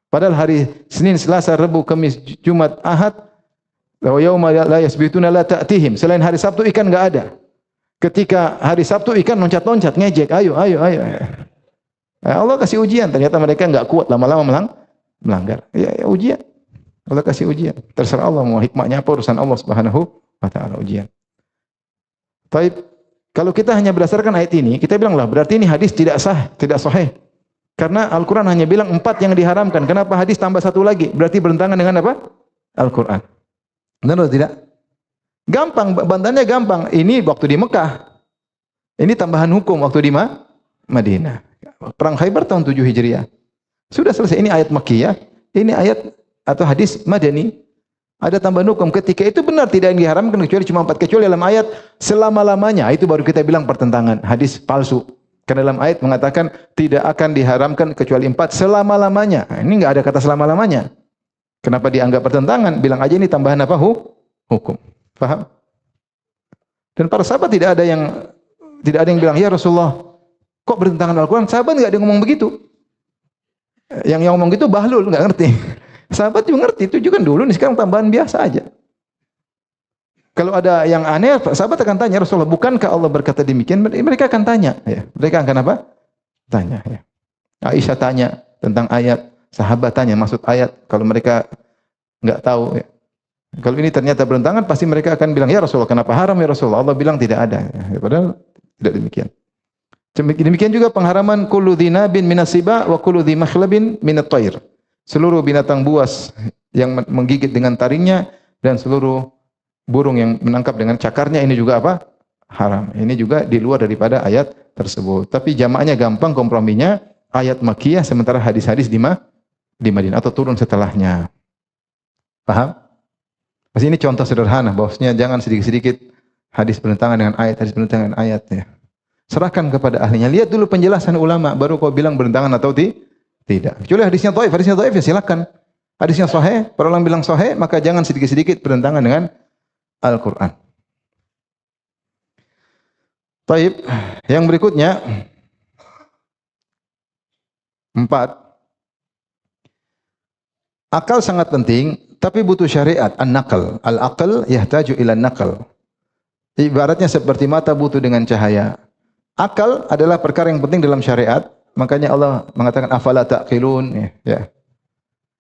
Padahal hari Senin, Selasa, Rabu, Kamis, Jumat, Ahad, wa yauma la yasbituna la ta'tihim. Selain hari Sabtu ikan enggak ada. Ketika hari Sabtu ikan loncat-loncat, ngejek, ayo. Allah kasih ujian, ternyata mereka enggak kuat, lama-lama melanggar. Ya ujian. Allah kasih ujian. Terserah Allah mau hikmahnya apa, urusan Allah Subhanahu wa taala ujian. Baik, kalau kita hanya berdasarkan ayat ini, kita bilanglah berarti ini hadis tidak sah, tidak sahih. Karena Al-Qur'an hanya bilang 4 yang diharamkan. Kenapa hadis tambah 1 lagi? Berarti bertentangan dengan apa? Al-Qur'an. Benar atau tidak? Gampang, bantahannya gampang. Ini waktu di Mekah. Ini tambahan hukum waktu di Madinah. Perang Khaybar tahun 7 Hijriah. Sudah selesai. Ini ayat Makkiyah. Ini ayat atau hadis Madani. Ada tambahan hukum. Ketika itu benar tidak yang diharamkan kecuali cuma 4. Kecuali dalam ayat selama-lamanya. Itu baru kita bilang pertentangan. Hadis palsu. Karena dalam ayat mengatakan tidak akan diharamkan kecuali 4 selama-lamanya. Nah, ini enggak ada kata selama-lamanya. Kenapa dianggap pertentangan? Bilang aja ini tambahan apa? Hukum. Paham? Dan para sahabat tidak ada yang bilang, ya Rasulullah, kok bertentangan Al-Quran? Sahabat enggak ada yang ngomong begitu. Yang ngomong gitu bahlul, enggak ngerti. Sahabat juga ngerti, itu juga dulu, nih sekarang tambahan biasa aja. Kalau ada yang aneh, sahabat akan tanya, Rasulullah, bukankah Allah berkata demikian? Mereka akan tanya. Ya. Mereka akan apa? Tanya. Ya. Aisyah tanya tentang ayat, sahabat tanya maksud ayat. Kalau mereka enggak tahu, ya. Kalau ini ternyata bertentangan, pasti mereka akan bilang, ya Rasulullah, kenapa haram ya Rasulullah? Allah bilang tidak ada. Ya, padahal tidak demikian. Demikian juga pengharaman kullu dhinabin minasiba wa kullu dhi makhlabin minat thair. Seluruh binatang buas yang menggigit dengan taringnya dan seluruh burung yang menangkap dengan cakarnya, ini juga apa? Haram. Ini juga di luar daripada ayat tersebut. Tapi jamaahnya gampang komprominya, ayat Makkiyah sementara hadis-hadis di Madinah atau turun setelahnya. Paham? Mas ini contoh sederhana, bahwasanya jangan sedikit-sedikit hadis bertentangan dengan ayat, hadis bertentangan dengan ayat. Ya. Serahkan kepada ahlinya. Lihat dulu penjelasan ulama, baru kau bilang bertentangan atau tidak. Kecuali hadisnya dhaif ya silakan. Hadisnya sahih, para ulama bilang sahih, maka jangan sedikit-sedikit bertentangan dengan Al-Quran. Baik, yang berikutnya 4. Akal sangat penting, tapi butuh syariat. An-naql. Al-aql yahtaju ila an-naql. Ibaratnya seperti mata butuh dengan cahaya. Akal adalah perkara yang penting dalam syariat. Makanya Allah mengatakan afala taqilun. Ya.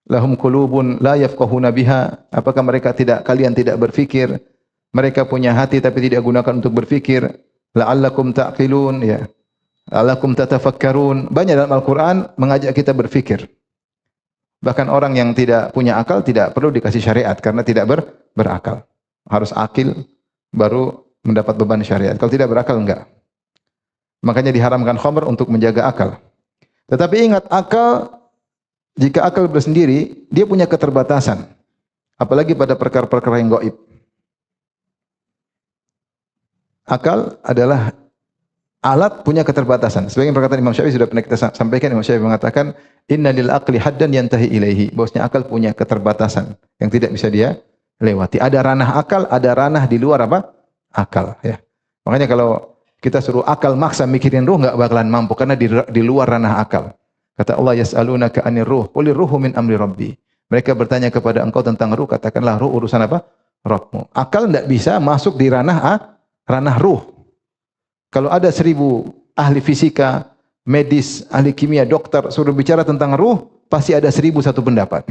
Lahum qulubun la yafqahuna biha. Apakah kalian tidak berfikir? Mereka punya hati tapi tidak gunakan untuk berfikir. La'allakum taqilun. Ya. La'allakum tatafakkarun. Banyak dalam Al-Quran mengajak kita berfikir. Bahkan orang yang tidak punya akal tidak perlu dikasih syariat karena tidak berakal. Harus akil baru mendapat beban syariat. Kalau tidak berakal enggak. Makanya diharamkan khamr untuk menjaga akal. Tetapi ingat, akal Jika akal bersendiri, dia punya keterbatasan. Apalagi pada perkara-perkara yang gaib. Akal adalah alat punya keterbatasan. Sebagian perkataan Imam Syafi'i sudah pernah kita sampaikan. Imam Syafi'i mengatakan, inna lil aqli haddan yantahi ilaihi. Bahwasanya akal punya keterbatasan yang tidak bisa dia lewati. Ada ranah akal, ada ranah di luar apa? Akal. Ya. Makanya kalau kita suruh akal maksa mikirin ruh, enggak bakalan mampu karena di luar ranah akal. Kata Allah, yas'alunaka 'anir ruh, qulir ruhu min amri rabbi. Mereka bertanya kepada engkau tentang ruh, katakanlah ruh urusan apa? Rabbmu. Akal tidak bisa masuk di ranah ruh. Kalau ada 1000 ahli fisika, medis, ahli kimia, dokter suruh bicara tentang ruh, pasti ada 1001 pendapat.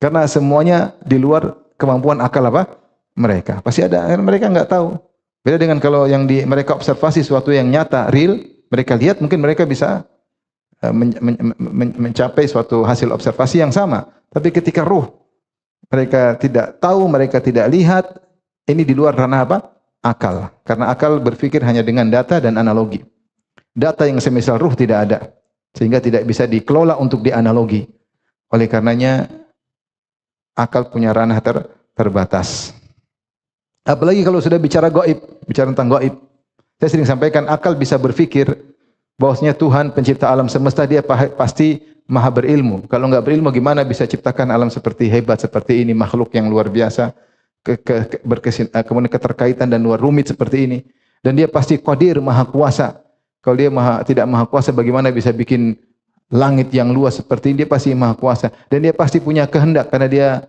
Karena semuanya di luar kemampuan akal apa? Mereka. Pasti ada, mereka enggak tahu. Beda dengan kalau yang mereka observasi sesuatu yang nyata, real, mereka lihat, mungkin mereka bisa mencapai suatu hasil observasi yang sama. Tapi ketika ruh, mereka tidak tahu, mereka tidak lihat, ini di luar ranah apa? Akal. Karena akal berpikir hanya dengan data dan analogi. Data yang semisal ruh tidak ada. Sehingga tidak bisa dikelola untuk dianalogi. Oleh karenanya, akal punya ranah terbatas. Apalagi kalau sudah bicara gaib, bicara tentang gaib. Saya sering sampaikan, akal bisa berpikir bahwasanya Tuhan pencipta alam semesta, dia pasti maha berilmu. Kalau enggak berilmu, gimana bisa ciptakan alam seperti hebat seperti ini, makhluk yang luar biasa, kemudian keterkaitan dan luar rumit seperti ini. Dan dia pasti qadir, maha kuasa. Kalau dia tidak maha kuasa, bagaimana bisa bikin langit yang luas seperti ini? Dia pasti maha kuasa. Dan dia pasti punya kehendak, karena dia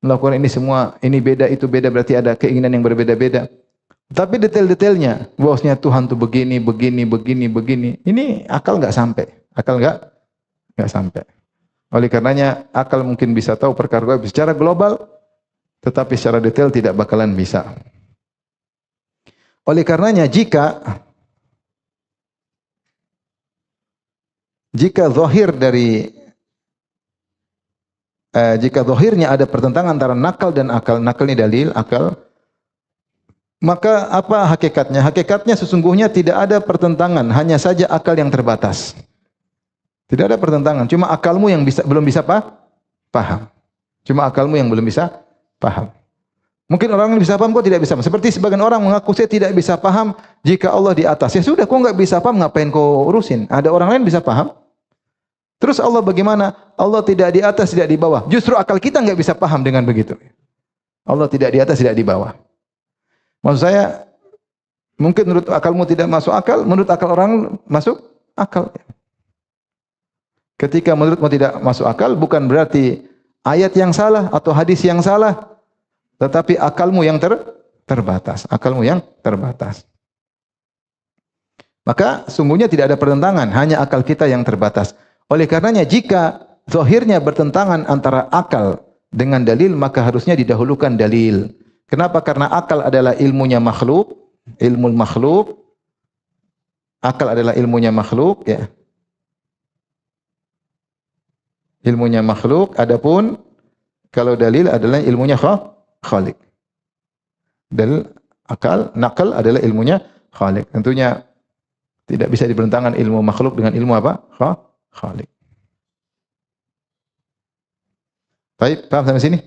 melakukan ini semua, ini beda, itu beda, berarti ada keinginan yang berbeda-beda. Tapi detail-detailnya, bahwasanya Tuhan tuh begini, ini akal enggak sampai. Akal enggak sampai. Oleh karenanya, akal mungkin bisa tahu perkara gaib secara global, tetapi secara detail tidak bakalan bisa. Oleh karenanya, jika zahirnya ada pertentangan antara nakal dan akal, nakal ini dalil, akal, maka apa hakikatnya? Hakikatnya sesungguhnya tidak ada pertentangan, hanya saja akal yang terbatas. Tidak ada pertentangan, cuma akalmu yang belum bisa paham. Cuma akalmu yang belum bisa paham. Mungkin orang yang bisa paham, kok tidak bisa paham. Seperti sebagian orang mengaku, saya tidak bisa paham jika Allah di atas. Ya sudah, kok enggak bisa paham, ngapain kau urusin? Ada orang lain bisa paham. Terus Allah bagaimana? Allah tidak di atas, tidak di bawah. Justru akal kita enggak bisa paham dengan begitu. Allah tidak di atas, tidak di bawah. Maksud saya, mungkin menurut akalmu tidak masuk akal, menurut akal orang masuk akal. Ketika menurutmu tidak masuk akal, bukan berarti ayat yang salah atau hadis yang salah, tetapi akalmu yang terbatas. Akalmu yang terbatas. Maka sungguhnya tidak ada pertentangan, hanya akal kita yang terbatas. Oleh karenanya, jika zahirnya bertentangan antara akal dengan dalil, maka harusnya didahulukan dalil. Kenapa? Karena akal adalah ilmunya makhluk, ilmu makhluk. Akal adalah ilmunya makhluk, ya. Ilmunya makhluk, adapun kalau dalil adalah ilmunya Khalik. Dalil akal, nakal adalah ilmunya Khalik. Tentunya tidak bisa diberentangkan ilmu makhluk dengan ilmu apa? Khalik. Baik, paham sampai sini?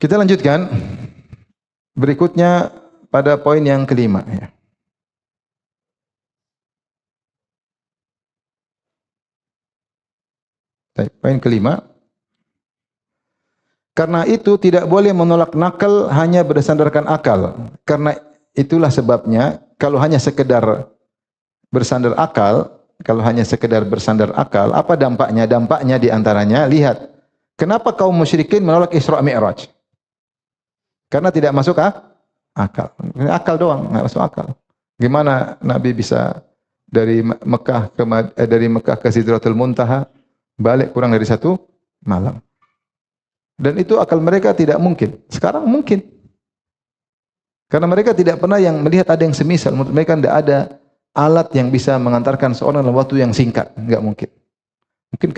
Kita lanjutkan berikutnya pada poin yang kelima. Ya. Baik, poin kelima. Karena itu tidak boleh menolak nakal hanya berdasarkan akal. Karena itulah sebabnya kalau hanya sekedar bersandar akal, apa dampaknya? Dampaknya diantaranya, lihat, kenapa kaum musyrikin menolak Isra Mi'raj? Karena tidak masuk akal. Akal doang, enggak masuk akal. Gimana Nabi bisa dari Mekah ke Sidratul Muntaha balik kurang dari 1 malam? Dan itu akal mereka tidak mungkin. Sekarang mungkin. Karena mereka tidak pernah yang melihat ada yang semisal. Menurut mereka tidak ada alat yang bisa mengantarkan seorang dalam waktu yang singkat. Enggak mungkin. Mungkin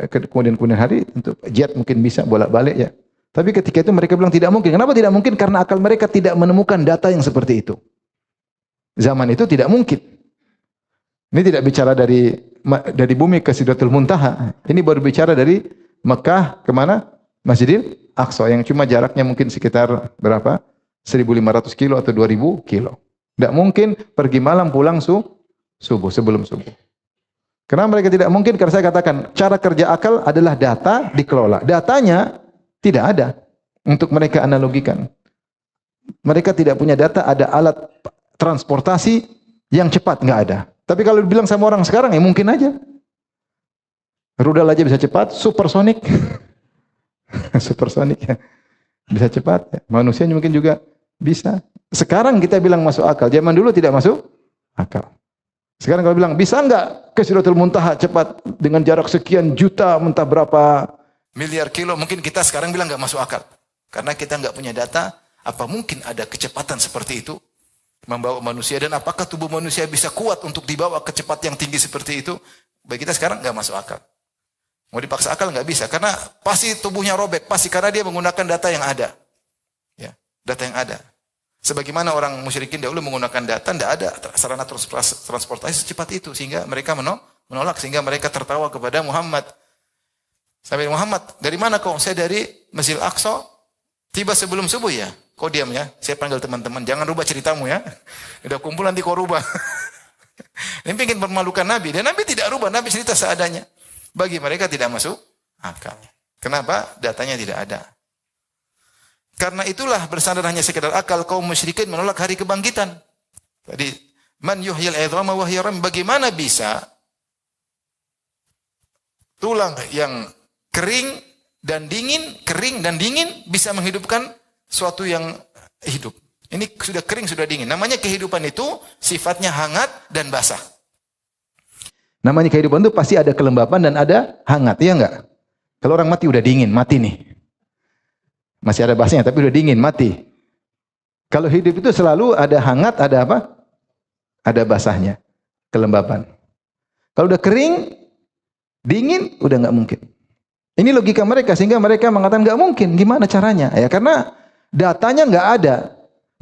kemudian hari untuk jet mungkin bisa bolak-balik ya. Tapi ketika itu mereka bilang tidak mungkin. Kenapa tidak mungkin? Karena akal mereka tidak menemukan data yang seperti itu. Zaman itu tidak mungkin. Ini tidak bicara dari bumi ke Sidratul Muntaha. Ini baru bicara dari Mekah ke mana? Masjidil Aqsa yang cuma jaraknya mungkin sekitar berapa? 1.500 kilo atau 2.000 kilo. Tidak mungkin pergi malam pulang subuh sebelum subuh. Kenapa mereka tidak mungkin? Karena saya katakan cara kerja akal adalah data dikelola. Datanya tidak ada untuk mereka analogikan. Mereka tidak punya data, ada alat transportasi yang cepat, nggak ada. Tapi kalau dibilang sama orang sekarang ya mungkin aja. Rudal aja bisa cepat, supersonik. Supersonik ya. Bisa cepat. Ya. Manusia mungkin juga bisa. Sekarang kita bilang masuk akal. Zaman dulu tidak masuk akal. Sekarang kalau bilang bisa enggak ke Sidratul Muntaha cepat dengan jarak sekian juta, entah berapa miliar kilo, mungkin kita sekarang bilang enggak masuk akal. Karena kita enggak punya data, apa mungkin ada kecepatan seperti itu membawa manusia, dan apakah tubuh manusia bisa kuat untuk dibawa ke kecepatan yang tinggi seperti itu? Bagi kita sekarang enggak masuk akal. Mau dipaksa akal enggak bisa, karena pasti tubuhnya robek, pasti karena dia menggunakan data yang ada. Ya, data yang ada. Sebagaimana orang musyrikin dahulu menggunakan data, tidak ada sarana transportasi secepat itu, sehingga mereka menolak, sehingga mereka tertawa kepada Muhammad. Sampai Muhammad, dari mana kau? Saya dari Masjidil Aqsa, tiba sebelum subuh ya. Kau diam ya, saya panggil teman-teman, jangan rubah ceritamu ya. Udah kumpul nanti kau rubah. Ini ingin mempermalukan Nabi, dan Nabi tidak rubah, Nabi cerita seadanya. Bagi mereka tidak masuk akal. Kenapa? Datanya tidak ada. Karena itulah bersandar hanya sekedar akal, kaum musyrikin menolak hari kebangkitan. Tadi, man yuhyil idhama wa hiya ramim, bagaimana bisa tulang yang kering dan dingin bisa menghidupkan suatu yang hidup. Ini sudah kering, sudah dingin. Namanya kehidupan itu sifatnya hangat dan basah. Namanya kehidupan itu pasti ada kelembapan dan ada hangat, iya enggak? Kalau orang mati udah dingin, mati nih. Masih ada basahnya tapi udah dingin, mati. Kalau hidup itu selalu ada hangat, ada apa? Ada basahnya, kelembapan. Kalau udah kering, dingin, udah nggak mungkin. Ini logika mereka, sehingga mereka mengatakan nggak mungkin. Gimana caranya? Ya karena datanya nggak ada.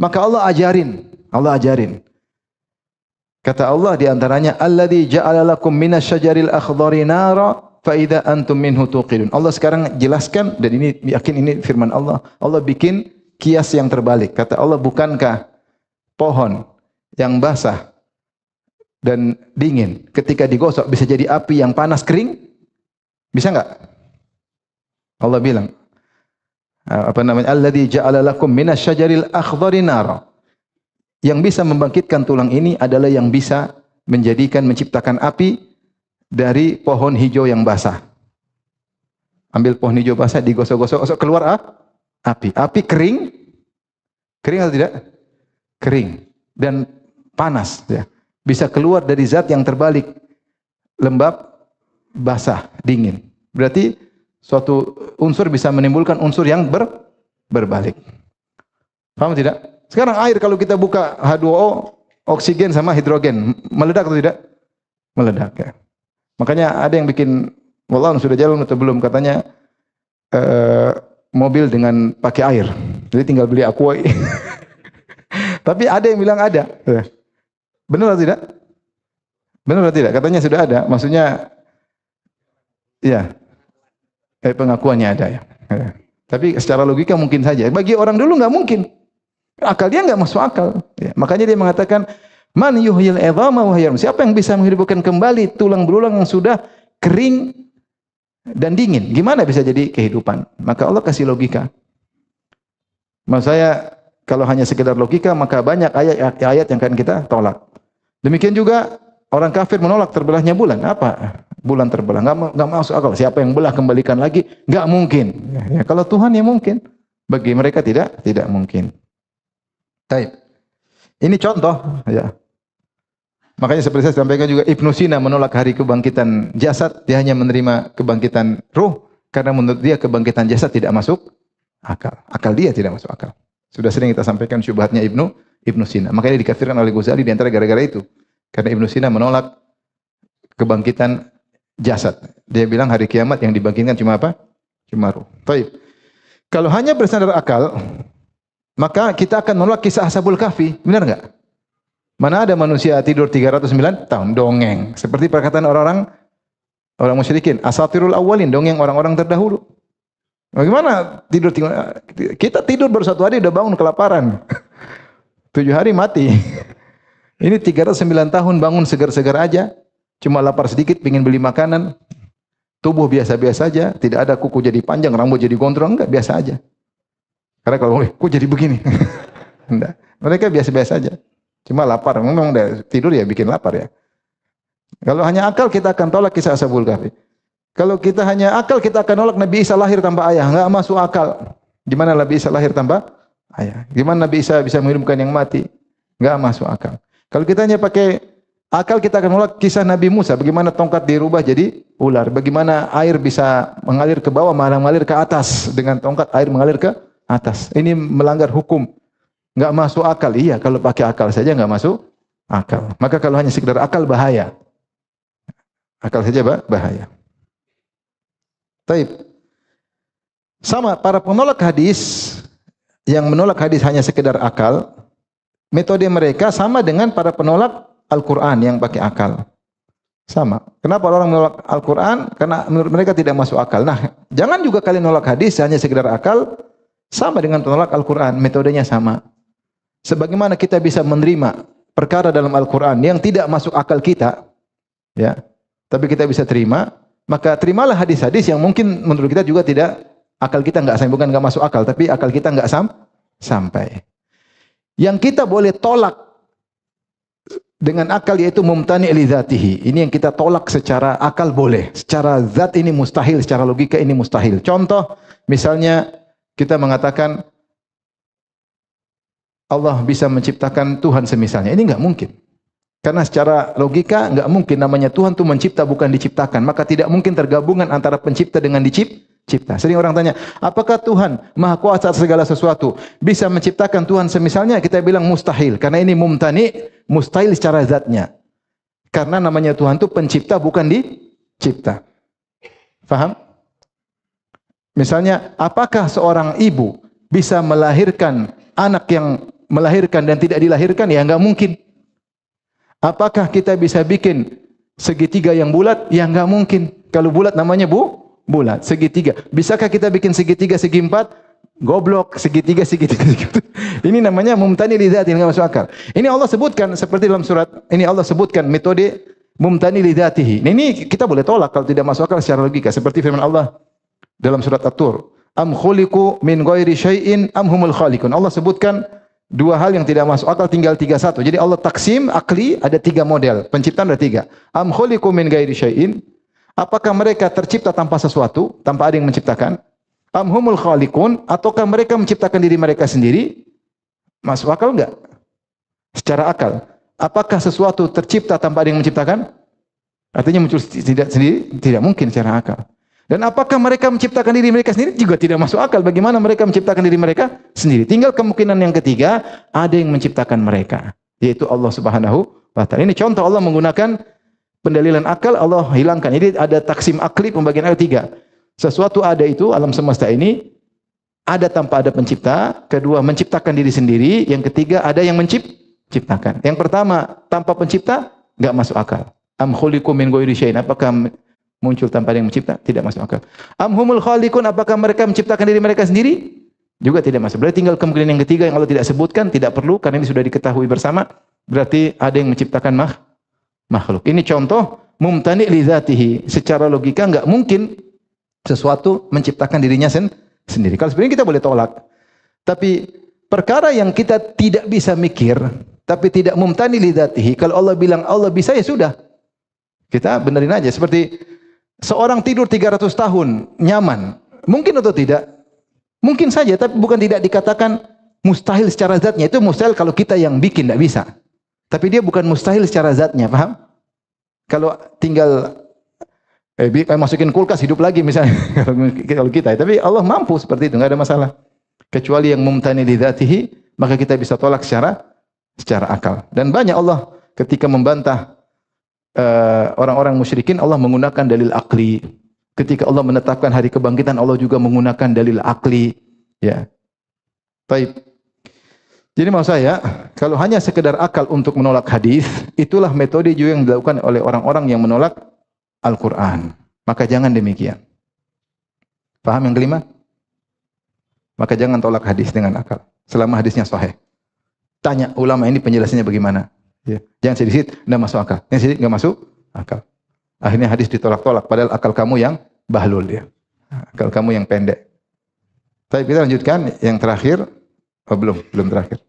Maka Allah ajarin. Kata Allah di antaranya, Alladzi ja'ala lakum minasyajaril akhdari nara fa idza antum minhu tuqidun. Allah sekarang jelaskan, dan ini yakin ini firman Allah. Allah bikin kias yang terbalik. Kata Allah, bukankah pohon yang basah dan dingin ketika digosok bisa jadi api yang panas kering? Bisa enggak? Allah bilang, Alladzi ja'ala lakum minasyajaril akhdari nara. Yang bisa membangkitkan tulang ini adalah yang bisa menciptakan api dari pohon hijau yang basah. Ambil pohon hijau basah, digosok-gosok, keluar api. Api kering atau tidak? Kering dan panas. Ya. Bisa keluar dari zat yang terbalik, lembab, basah, dingin. Berarti suatu unsur bisa menimbulkan unsur yang berbalik. Paham tidak? Sekarang air kalau kita buka H2O, oksigen sama hidrogen, meledak atau tidak? Meledak ya. Makanya ada yang bikin, wallah sudah jalan atau belum, katanya mobil dengan pakai air. Jadi tinggal beli aqua. Tapi ada yang bilang ada. Benar atau tidak? Benar atau tidak? Katanya sudah ada. Maksudnya, ya, pengakuannya ada ya. Tapi secara logika mungkin saja. Bagi orang dulu nggak mungkin. Akal dia nggak masuk akal. Ya. Makanya dia mengatakan, man yuhyil idhama wa hiya ramim. Siapa yang bisa menghidupkan kembali tulang belulang yang sudah kering dan dingin? Gimana bisa jadi kehidupan? Maka Allah kasih logika. Maksud saya, kalau hanya sekedar logika, maka banyak ayat-ayat yang akan kita tolak. Demikian juga orang kafir menolak terbelahnya bulan. Apa? Bulan terbelah. Nggak masuk akal. Siapa yang belah kembalikan lagi? Nggak mungkin. Ya, kalau Tuhan ya mungkin. Bagi mereka tidak mungkin. Baik. Ini contoh. Ya. Makanya seperti saya sampaikan juga, Ibnu Sina menolak hari kebangkitan jasad. Dia hanya menerima kebangkitan ruh. Karena menurut dia kebangkitan jasad tidak masuk akal. Akal dia tidak masuk akal. Sudah sering kita sampaikan syubhatnya Ibnu Sina. Makanya dikafirkan oleh Ghazali di antara gara-gara itu. Karena Ibnu Sina menolak kebangkitan jasad. Dia bilang hari kiamat yang dibangkitkan cuma apa? Cuma ruh. Baik. Kalau hanya bersandar akal, maka kita akan menolak kisah Ashabul Kahfi. Benar enggak? Mana ada manusia tidur 309 tahun? Dongeng. Seperti perkataan orang musyrikin, asatirul awwalin, dongeng orang-orang terdahulu. Bagaimana tidur? Kita tidur baru 1 hari udah bangun kelaparan. 7 hari mati. Ini 309 tahun bangun segar-segar aja. Cuma lapar sedikit, pingin beli makanan. Tubuh biasa-biasa saja, tidak ada kuku jadi panjang, rambut jadi gondrong, enggak, biasa aja. Karena kalau kok jadi begini? Enggak. Mereka biasa-biasa saja. Cuma lapar, memang udah tidur ya bikin lapar ya. Kalau hanya akal kita akan tolak kisah Ashabul Kahfi. Kalau kita hanya akal kita akan nolak Nabi Isa lahir tanpa ayah, enggak masuk akal. Gimana Nabi Isa lahir tanpa ayah? Gimana Nabi Isa bisa menghidupkan yang mati? Enggak masuk akal. Kalau kita hanya pakai akal kita akan nolak kisah Nabi Musa, bagaimana tongkat dirubah jadi ular, bagaimana air bisa mengalir ke bawah, malah mengalir ke atas, dengan tongkat air mengalir ke atas. Ini melanggar hukum. Enggak masuk akal. Iya, kalau pakai akal saja enggak masuk akal. Maka kalau hanya sekedar akal bahaya. Akal saja bahaya. Taib. Sama para penolak hadis yang menolak hadis hanya sekedar akal, metode mereka sama dengan para penolak Al-Quran yang pakai akal. Sama. Kenapa orang menolak Al-Quran? Karena menurut mereka tidak masuk akal. Nah, jangan juga kalian menolak hadis hanya sekedar akal, sama dengan penolak Al-Quran. Metodenya sama. Sebagaimana kita bisa menerima perkara dalam Al-Quran yang tidak masuk akal kita, ya, tapi kita bisa terima, maka terimalah hadis-hadis yang mungkin menurut kita juga tidak, akal kita enggak sampai, bukan enggak masuk akal, tapi akal kita enggak sampai. Yang kita boleh tolak dengan akal yaitu mumtani' li dzatihi. Ini yang kita tolak secara akal boleh, secara zat ini mustahil, secara logika ini mustahil. Contoh, misalnya kita mengatakan Allah bisa menciptakan Tuhan semisalnya. Ini enggak mungkin. Karena secara logika enggak mungkin, namanya Tuhan itu mencipta bukan diciptakan. Maka tidak mungkin tergabungan antara pencipta dengan dicipta. Sering orang tanya, apakah Tuhan Maha Kuasa atas segala sesuatu bisa menciptakan Tuhan semisalnya? Kita bilang mustahil. Karena ini mumtani, mustahil secara zatnya. Karena namanya Tuhan itu pencipta bukan dicipta. Faham? Misalnya, apakah seorang ibu bisa melahirkan anak yang melahirkan dan tidak dilahirkan? Ya enggak mungkin. Apakah kita bisa bikin segitiga yang bulat? Ya enggak mungkin. Kalau bulat namanya bulat, segitiga. Bisakah kita bikin segitiga segi 4? Goblok, segitiga. Ini namanya mumtani li dzati, enggak masuk akal. Ini Allah sebutkan seperti dalam surat ini, Allah sebutkan metode mumtani li dzatihi. Ini kita boleh tolak kalau tidak masuk akal secara logika, seperti firman Allah dalam surat At-Tur. Am khuliqu min ghairi syai'in am humul khaliqun. Allah sebutkan 2 hal yang tidak masuk akal, tinggal 31. Jadi Allah taksim akli ada 3 model, penciptaan ada 3. Am khuliqu min ghairi syai'in. Apakah mereka tercipta tanpa sesuatu, tanpa ada yang menciptakan? Am humul khaliqun, ataukah mereka menciptakan diri mereka sendiri? Masuk akal enggak? Secara akal. Apakah sesuatu tercipta tanpa ada yang menciptakan? Artinya muncul tidak sendiri, tidak mungkin secara akal. Dan apakah mereka menciptakan diri mereka sendiri? Juga tidak masuk akal. Bagaimana mereka menciptakan diri mereka sendiri? Tinggal kemungkinan yang ketiga, ada yang menciptakan mereka, yaitu Allah Subhanahu wa ta'ala. Ini contoh Allah menggunakan pendalilan akal, Allah hilangkan. Jadi ada taksim akli, pembagian ayat 3. Sesuatu ada itu, alam semesta ini, ada tanpa ada pencipta. Kedua, menciptakan diri sendiri. Yang ketiga, ada yang menciptakan. Yang pertama, tanpa pencipta, enggak masuk akal. Am khuliqu min ghairi syai'in. Apakah muncul tanpa ada yang mencipta? Tidak masuk akal. Am humul khaliqun, apakah mereka menciptakan diri mereka sendiri? Juga tidak masuk. Berarti tinggal kemungkinan yang ketiga yang Allah tidak sebutkan, tidak perlu karena ini sudah diketahui bersama. Berarti ada yang menciptakan makhluk. Ini contoh mumtani li dzatihi. Secara logika enggak mungkin sesuatu menciptakan dirinya sendiri. Kalau sebenarnya kita boleh tolak. Tapi perkara yang kita tidak bisa mikir, tapi tidak mumtani li dzatihi, kalau Allah bilang Allah bisa, ya sudah. Kita benerin aja. Seperti seorang tidur 300 tahun, nyaman. Mungkin atau tidak? Mungkin saja, tapi bukan tidak dikatakan mustahil secara zatnya. Itu mustahil kalau kita yang bikin, tidak bisa. Tapi dia bukan mustahil secara zatnya, paham? Kalau tinggal masukin kulkas, hidup lagi misalnya. Kalau kita. Tapi Allah mampu seperti itu, tidak ada masalah. Kecuali yang mumtani li dzatihi, maka kita bisa tolak secara akal. Dan banyak Allah ketika membantah orang-orang musyrikin, Allah menggunakan dalil akli. Ketika Allah menetapkan hari kebangkitan, Allah juga menggunakan dalil akli. Ya. Baik. Jadi mau saya, kalau hanya sekedar akal untuk menolak hadis, itulah metode juga yang dilakukan oleh orang-orang yang menolak Al-Quran. Maka jangan demikian. Paham yang kelima? Maka jangan tolak hadis dengan akal. Selama hadisnya sahih. Tanya ulama ini penjelasannya bagaimana. Ya. Jangan sedikit, tidak masuk akal. Yang sedikit tidak masuk akal. Akhirnya hadis ditolak-tolak. Padahal akal kamu yang bahlul. Ya. Akal kamu yang pendek. Tapi kita lanjutkan yang terakhir. Oh, belum terakhir.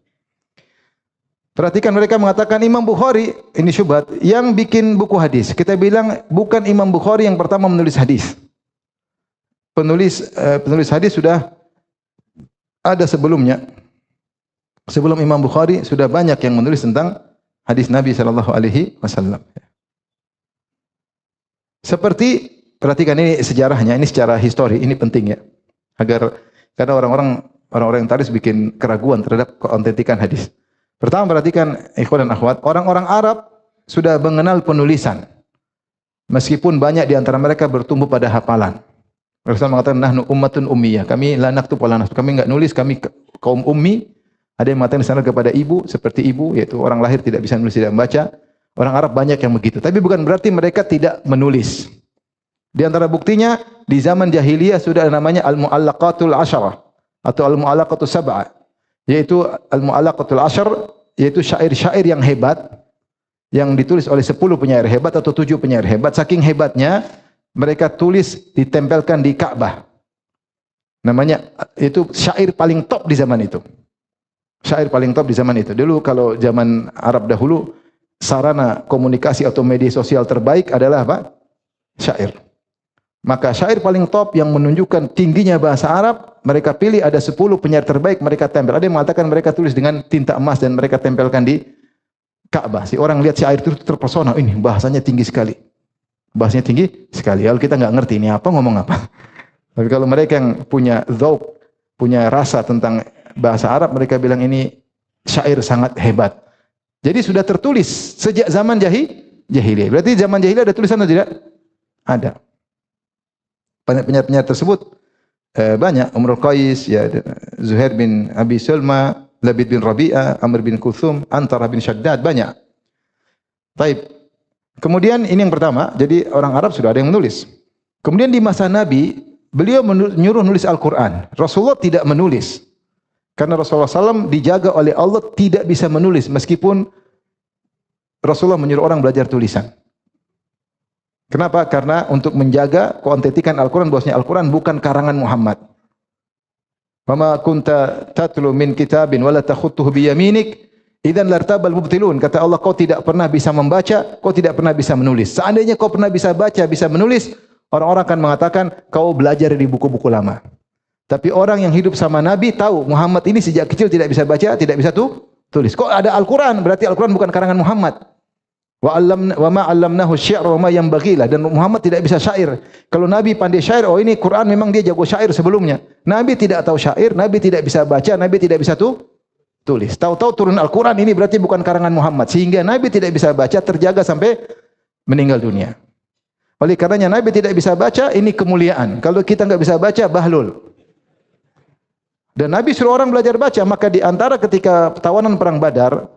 Perhatikan mereka mengatakan Imam Bukhari, ini syubhat, yang bikin buku hadis. Kita bilang bukan Imam Bukhari yang pertama menulis hadis. Penulis hadis sudah ada sebelumnya. Sebelum Imam Bukhari sudah banyak yang menulis tentang hadis Nabi sallallahu alaihi wasallam. Seperti perhatikan ini sejarahnya, ini secara histori, ini penting ya. Agar karena orang-orang yang taris bikin keraguan terhadap keautentikan hadis. Pertama perhatikan ikhwan dan akhwat, orang-orang Arab sudah mengenal penulisan. Meskipun banyak di antara mereka bertumbuh pada hafalan. Rasulullah mengatakan nahnu ummatun ummiyah. Kami la naktub wala naktub. Kami enggak nulis, kami kaum ummi. Ada yang mengatakan disana kepada ibu seperti ibu, yaitu orang lahir tidak bisa menulis, tidak membaca. Orang Arab banyak yang begitu. Tapi bukan berarti mereka tidak menulis. Di antara buktinya di zaman jahiliyah sudah ada namanya al-mu'allaqatul asyarah atau al-mu'allaqatus sab'ah. Yaitu al-mu'allaqatul asyar, yaitu syair-syair yang hebat yang ditulis oleh 10 penyair hebat atau 7 penyair hebat. Saking hebatnya mereka tulis ditempelkan di Ka'bah. Namanya itu syair paling top di zaman itu. Syair paling top di zaman itu. Dulu kalau zaman Arab dahulu sarana komunikasi atau media sosial terbaik adalah apa? Syair. Maka syair paling top yang menunjukkan tingginya bahasa Arab, mereka pilih ada 10 penyair terbaik, mereka tempel. Ada yang mengatakan mereka tulis dengan tinta emas dan mereka tempelkan di Ka'bah. Si orang lihat syair itu terpesona, ini bahasanya tinggi sekali. Bahasanya tinggi sekali. Kalau kita nggak ngerti ini apa, ngomong apa. Tapi kalau mereka yang punya dzauq, punya rasa tentang bahasa Arab, mereka bilang ini syair sangat hebat. Jadi sudah tertulis sejak zaman jahiliyah. Berarti zaman jahiliyah ada tulisan atau tidak? Ada. Penyair-penyair tersebut banyak. Umrul Qais, ya, Zuhair bin Abi Sulma, Labid bin Rabi'ah, Amr bin Kuthum, Antara bin Shaddad, banyak. Taib. Kemudian ini yang pertama, jadi orang Arab sudah ada yang menulis. Kemudian di masa Nabi, beliau menyuruh nulis Al-Quran. Rasulullah tidak menulis. Karena Rasulullah SAW dijaga oleh Allah tidak bisa menulis. Meskipun Rasulullah menyuruh orang belajar tulisan. Kenapa? Karena untuk menjaga keautentikan Al-Quran, bahwasanya Al-Quran bukan karangan Muhammad. Wama kunta tatlu min kitabin wala takhutuhu biyaminik idzan lartabal mubtilun. Kata Allah, kau tidak pernah bisa membaca, kau tidak pernah bisa menulis. Seandainya kau pernah bisa baca, bisa menulis, orang-orang akan mengatakan kau belajar di buku-buku lama. Tapi orang yang hidup sama Nabi tahu Muhammad ini sejak kecil tidak bisa baca, tidak bisa tulis. Kok ada Al-Quran? Berarti Al-Quran bukan karangan Muhammad. Wa ma 'allamnahu asy-syi'ra wa ma yanbaghi lah, dan Muhammad tidak bisa syair. Kalau Nabi pandai syair, oh ini Quran memang dia jago syair sebelumnya. Nabi tidak tahu syair, Nabi tidak bisa baca, Nabi tidak bisa tulis. Tahu-tahu turun Al-Quran, ini berarti bukan karangan Muhammad. Sehingga Nabi tidak bisa baca, terjaga sampai meninggal dunia. Oleh karenanya Nabi tidak bisa baca, ini kemuliaan. Kalau kita enggak bisa baca, bahlul. Dan Nabi suruh orang belajar baca, maka di antara ketika tawanan perang Badar,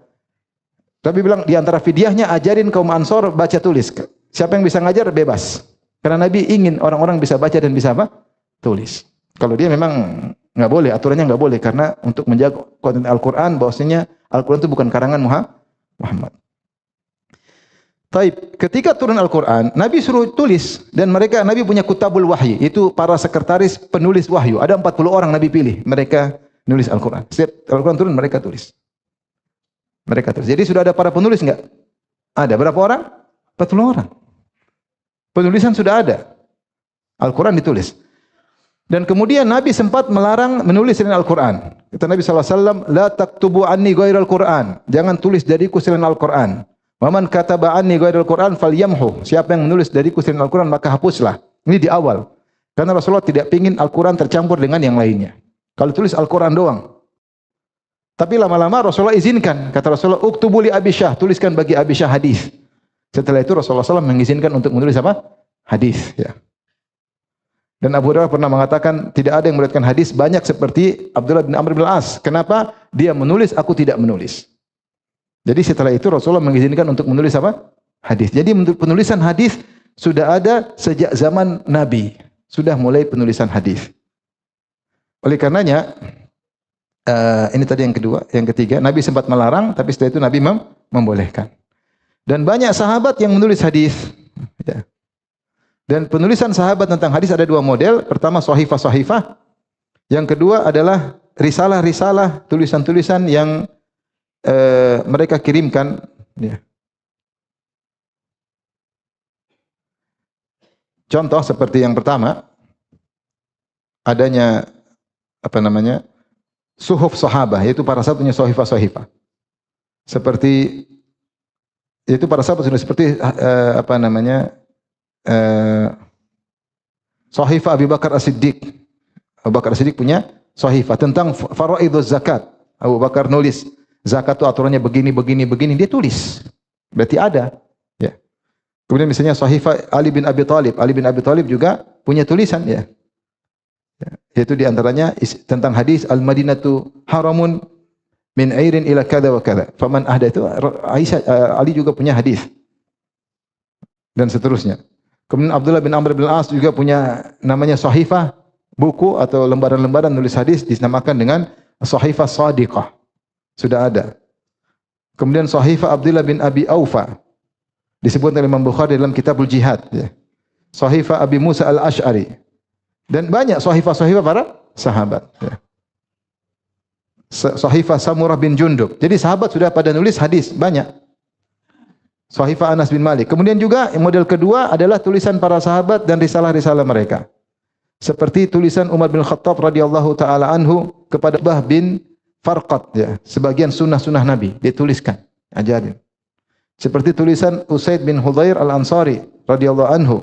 Nabi bilang di antara fidyahnya ajarin kaum Ansor baca tulis. Siapa yang bisa ngajar bebas. Karena Nabi ingin orang-orang bisa baca dan bisa apa? Tulis. Kalau dia memang enggak boleh, aturannya enggak boleh karena untuk menjaga konten Al-Qur'an, bahwasanya Al-Qur'an itu bukan karangan Muhammad. Taib, ketika turun Al-Qur'an, Nabi suruh tulis dan Nabi punya kutabul wahyi, itu para sekretaris penulis wahyu. Ada 40 orang Nabi pilih, mereka nulis Al-Qur'an. Setiap Al-Qur'an turun mereka tulis. Mereka tulis. Jadi sudah ada para penulis enggak? Ada. Berapa orang? 40 orang. Penulisan sudah ada. Al-Quran ditulis. Dan kemudian Nabi sempat melarang menulis selain Al-Quran. Kata Nabi SAW, La taktubu anni ghairal Quran. Jangan tulis dariku selain Al-Quran. Waman kataba anni ghairal Quran falyamhu. Siapa yang menulis dariku selain Al-Quran, maka hapuslah. Ini di awal. Karena Rasulullah tidak ingin Al-Quran tercampur dengan yang lainnya. Kalau tulis Al-Quran doang. Tapi lama-lama Rasulullah izinkan. Kata Rasulullah, uktubu li Abi Syah, tuliskan bagi Abi Syah hadis. Setelah itu Rasulullah SAW mengizinkan untuk menulis apa? Hadis. Ya. Dan Abu Hurairah pernah mengatakan tidak ada yang meriwayatkan hadis banyak seperti Abdullah bin Amr bin As. Kenapa? Dia menulis, aku tidak menulis. Jadi setelah itu Rasulullah mengizinkan untuk menulis apa? Hadis. Jadi penulisan hadis sudah ada sejak zaman Nabi. Sudah mulai penulisan hadis. Oleh karenanya ini tadi yang kedua, yang ketiga, Nabi sempat melarang, tapi setelah itu Nabi membolehkan. Dan banyak sahabat yang menulis hadis. Ya. Dan penulisan sahabat tentang hadis ada dua model. Pertama sahifah-sahifah. Yang kedua adalah risalah-risalah, tulisan-tulisan yang mereka kirimkan. Ya. Contoh seperti yang pertama, adanya suhuf sahabah, yaitu para sahabat punya sahifah-sahifah. Seperti itu para sahabat sudah seperti sahifah Abu Bakar As-Siddiq. Abu Bakar As-Siddiq punya sahifah tentang faraiduz zakat. Abu Bakar nulis zakat itu aturannya begini, dia tulis. Berarti ada. Ya. Kemudian misalnya sahifah Ali bin Abi Thalib. Ali bin Abi Thalib juga punya tulisan, ya. Yaitu di antaranya tentang hadis Al-Madinatu haramun min airin ila kada wa kada. Faman ahda itu Ali juga punya hadis. Dan seterusnya. Kemudian Abdullah bin Amr bin As juga punya namanya sahifah, buku atau lembaran-lembaran nulis hadis dinamakan dengan sahifah shadiqah. Sudah ada. Kemudian sahifah Abdullah bin Abi Aufa disebut oleh Imam Bukhari dalam Kitabul Jihad, ya. Sahifah Abi Musa Al-Asy'ari. Dan banyak sahifah-sahifah para sahabat, ya. Sahifah Samurah bin Jundub. Jadi sahabat sudah pada nulis hadis banyak. Sahifah Anas bin Malik. Kemudian juga model kedua adalah tulisan para sahabat dan risalah-risalah mereka. Seperti tulisan Umar bin Khattab radhiyallahu taala anhu kepada Bah bin Farqad, ya. Sebagian sunnah-sunnah Nabi dia tuliskan, ajarin. Seperti tulisan Usaid bin Hudzair Al-Ansari radhiyallahu anhu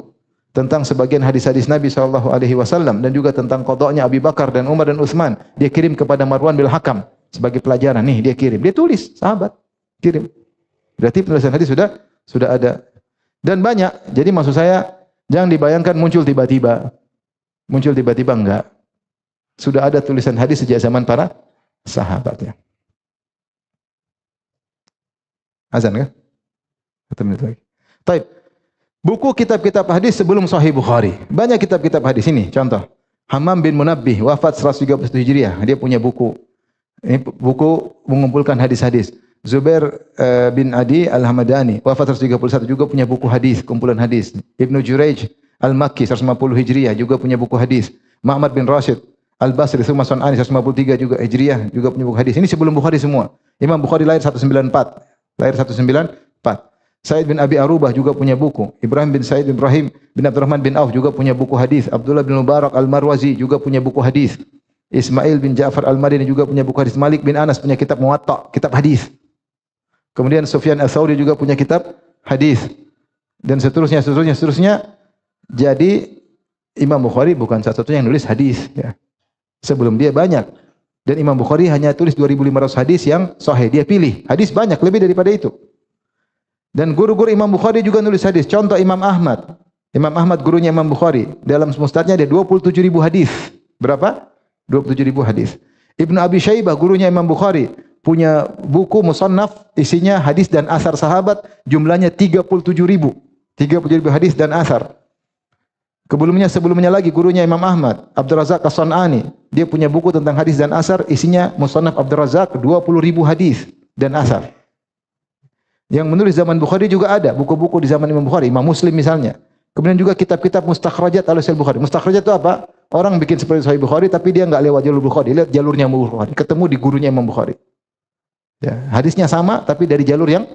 tentang sebagian hadis-hadis Nabi sallallahu alaihi wasallam dan juga tentang qada'nya Abu Bakar dan Umar dan Utsman. Dia kirim kepada Marwan bin Hakam sebagai pelajaran. Nih dia kirim. Dia tulis, sahabat kirim. Berarti penulisan hadis sudah ada. Dan banyak. Jadi maksud saya jangan dibayangkan muncul tiba-tiba. Muncul tiba-tiba enggak. Sudah ada tulisan hadis sejak zaman para sahabat, ya. Azan kan? 1 menit lagi. Baik. Buku kitab-kitab hadis sebelum Sahih Bukhari. Banyak kitab-kitab hadis ini. Contoh, Hammam bin Munabbih wafat 137 Hijriah. Dia punya buku. Ini buku mengumpulkan hadis-hadis. Zubair bin Adi Al-Hamadani wafat 131 juga punya buku hadis, kumpulan hadis. Ibnu Jurayj Al-Makki 150 Hijriah juga punya buku hadis. Ma'mar bin Rashid Al-Basri Tsumma Sun'ani 153 juga Hijriah juga punya buku hadis. Ini sebelum Bukhari semua. Imam Bukhari lahir 194. Lahir 194. Said bin Abi Arubah juga punya buku. Ibrahim bin Said bin Ibrahim bin Abdurrahman bin Auf juga punya buku hadis. Abdullah bin Mubarak Al-Marwazi juga punya buku hadis. Ismail bin Ja'far Al-Madini juga punya buku hadis. Malik bin Anas punya kitab Muwatta, kitab hadis. Kemudian Sufyan Ats-Tsauri juga punya kitab hadis. Dan seterusnya. Jadi Imam Bukhari bukan satu-satunya yang nulis hadis, ya. Sebelum dia banyak. Dan Imam Bukhari hanya tulis 2.500 hadis yang sahih. Dia pilih. Hadis banyak lebih daripada itu. Dan guru-guru Imam Bukhari juga nulis hadis. Contoh Imam Ahmad. Imam Ahmad gurunya Imam Bukhari. Dalam musnadnya ada 27.000 hadis. Berapa? 27.000 hadis. Ibnu Abi Syaibah gurunya Imam Bukhari punya buku musannaf isinya hadis dan asar sahabat jumlahnya 37.000. 37.000 hadis dan asar. Sebelumnya lagi gurunya Imam Ahmad, Abdul Razak As-San'ani. Dia punya buku tentang hadis dan asar isinya musannaf Abdul Razak 20.000 hadis dan asar. Yang menulis zaman Bukhari juga ada, buku-buku di zaman Imam Bukhari, Imam Muslim misalnya. Kemudian juga kitab-kitab mustakhrajat ala Sahih Bukhari. Mustakhrajat itu apa? Orang bikin seperti Sahih Bukhari tapi dia enggak lewat jalur Bukhari, lihat jalurnya Imam Bukhari, ketemu di gurunya Imam Bukhari. Ya, hadisnya sama tapi dari jalur yang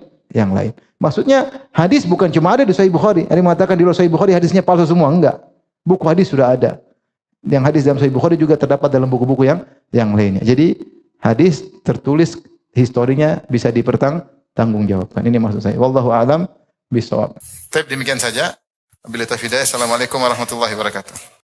lain. Maksudnya hadis bukan cuma ada di Sahih Bukhari. Ada yang mengatakan di luar Sahih Bukhari hadisnya palsu semua, enggak. Buku hadis sudah ada. Yang hadis dalam Sahih Bukhari juga terdapat dalam buku-buku yang lainnya. Jadi hadis tertulis historinya bisa dipertanggungjawabkan. Ini maksud saya. Wallahu a'lam bishawab. Baik, demikian saja. Wabillahi taufiq. Assalamualaikum warahmatullahi wabarakatuh.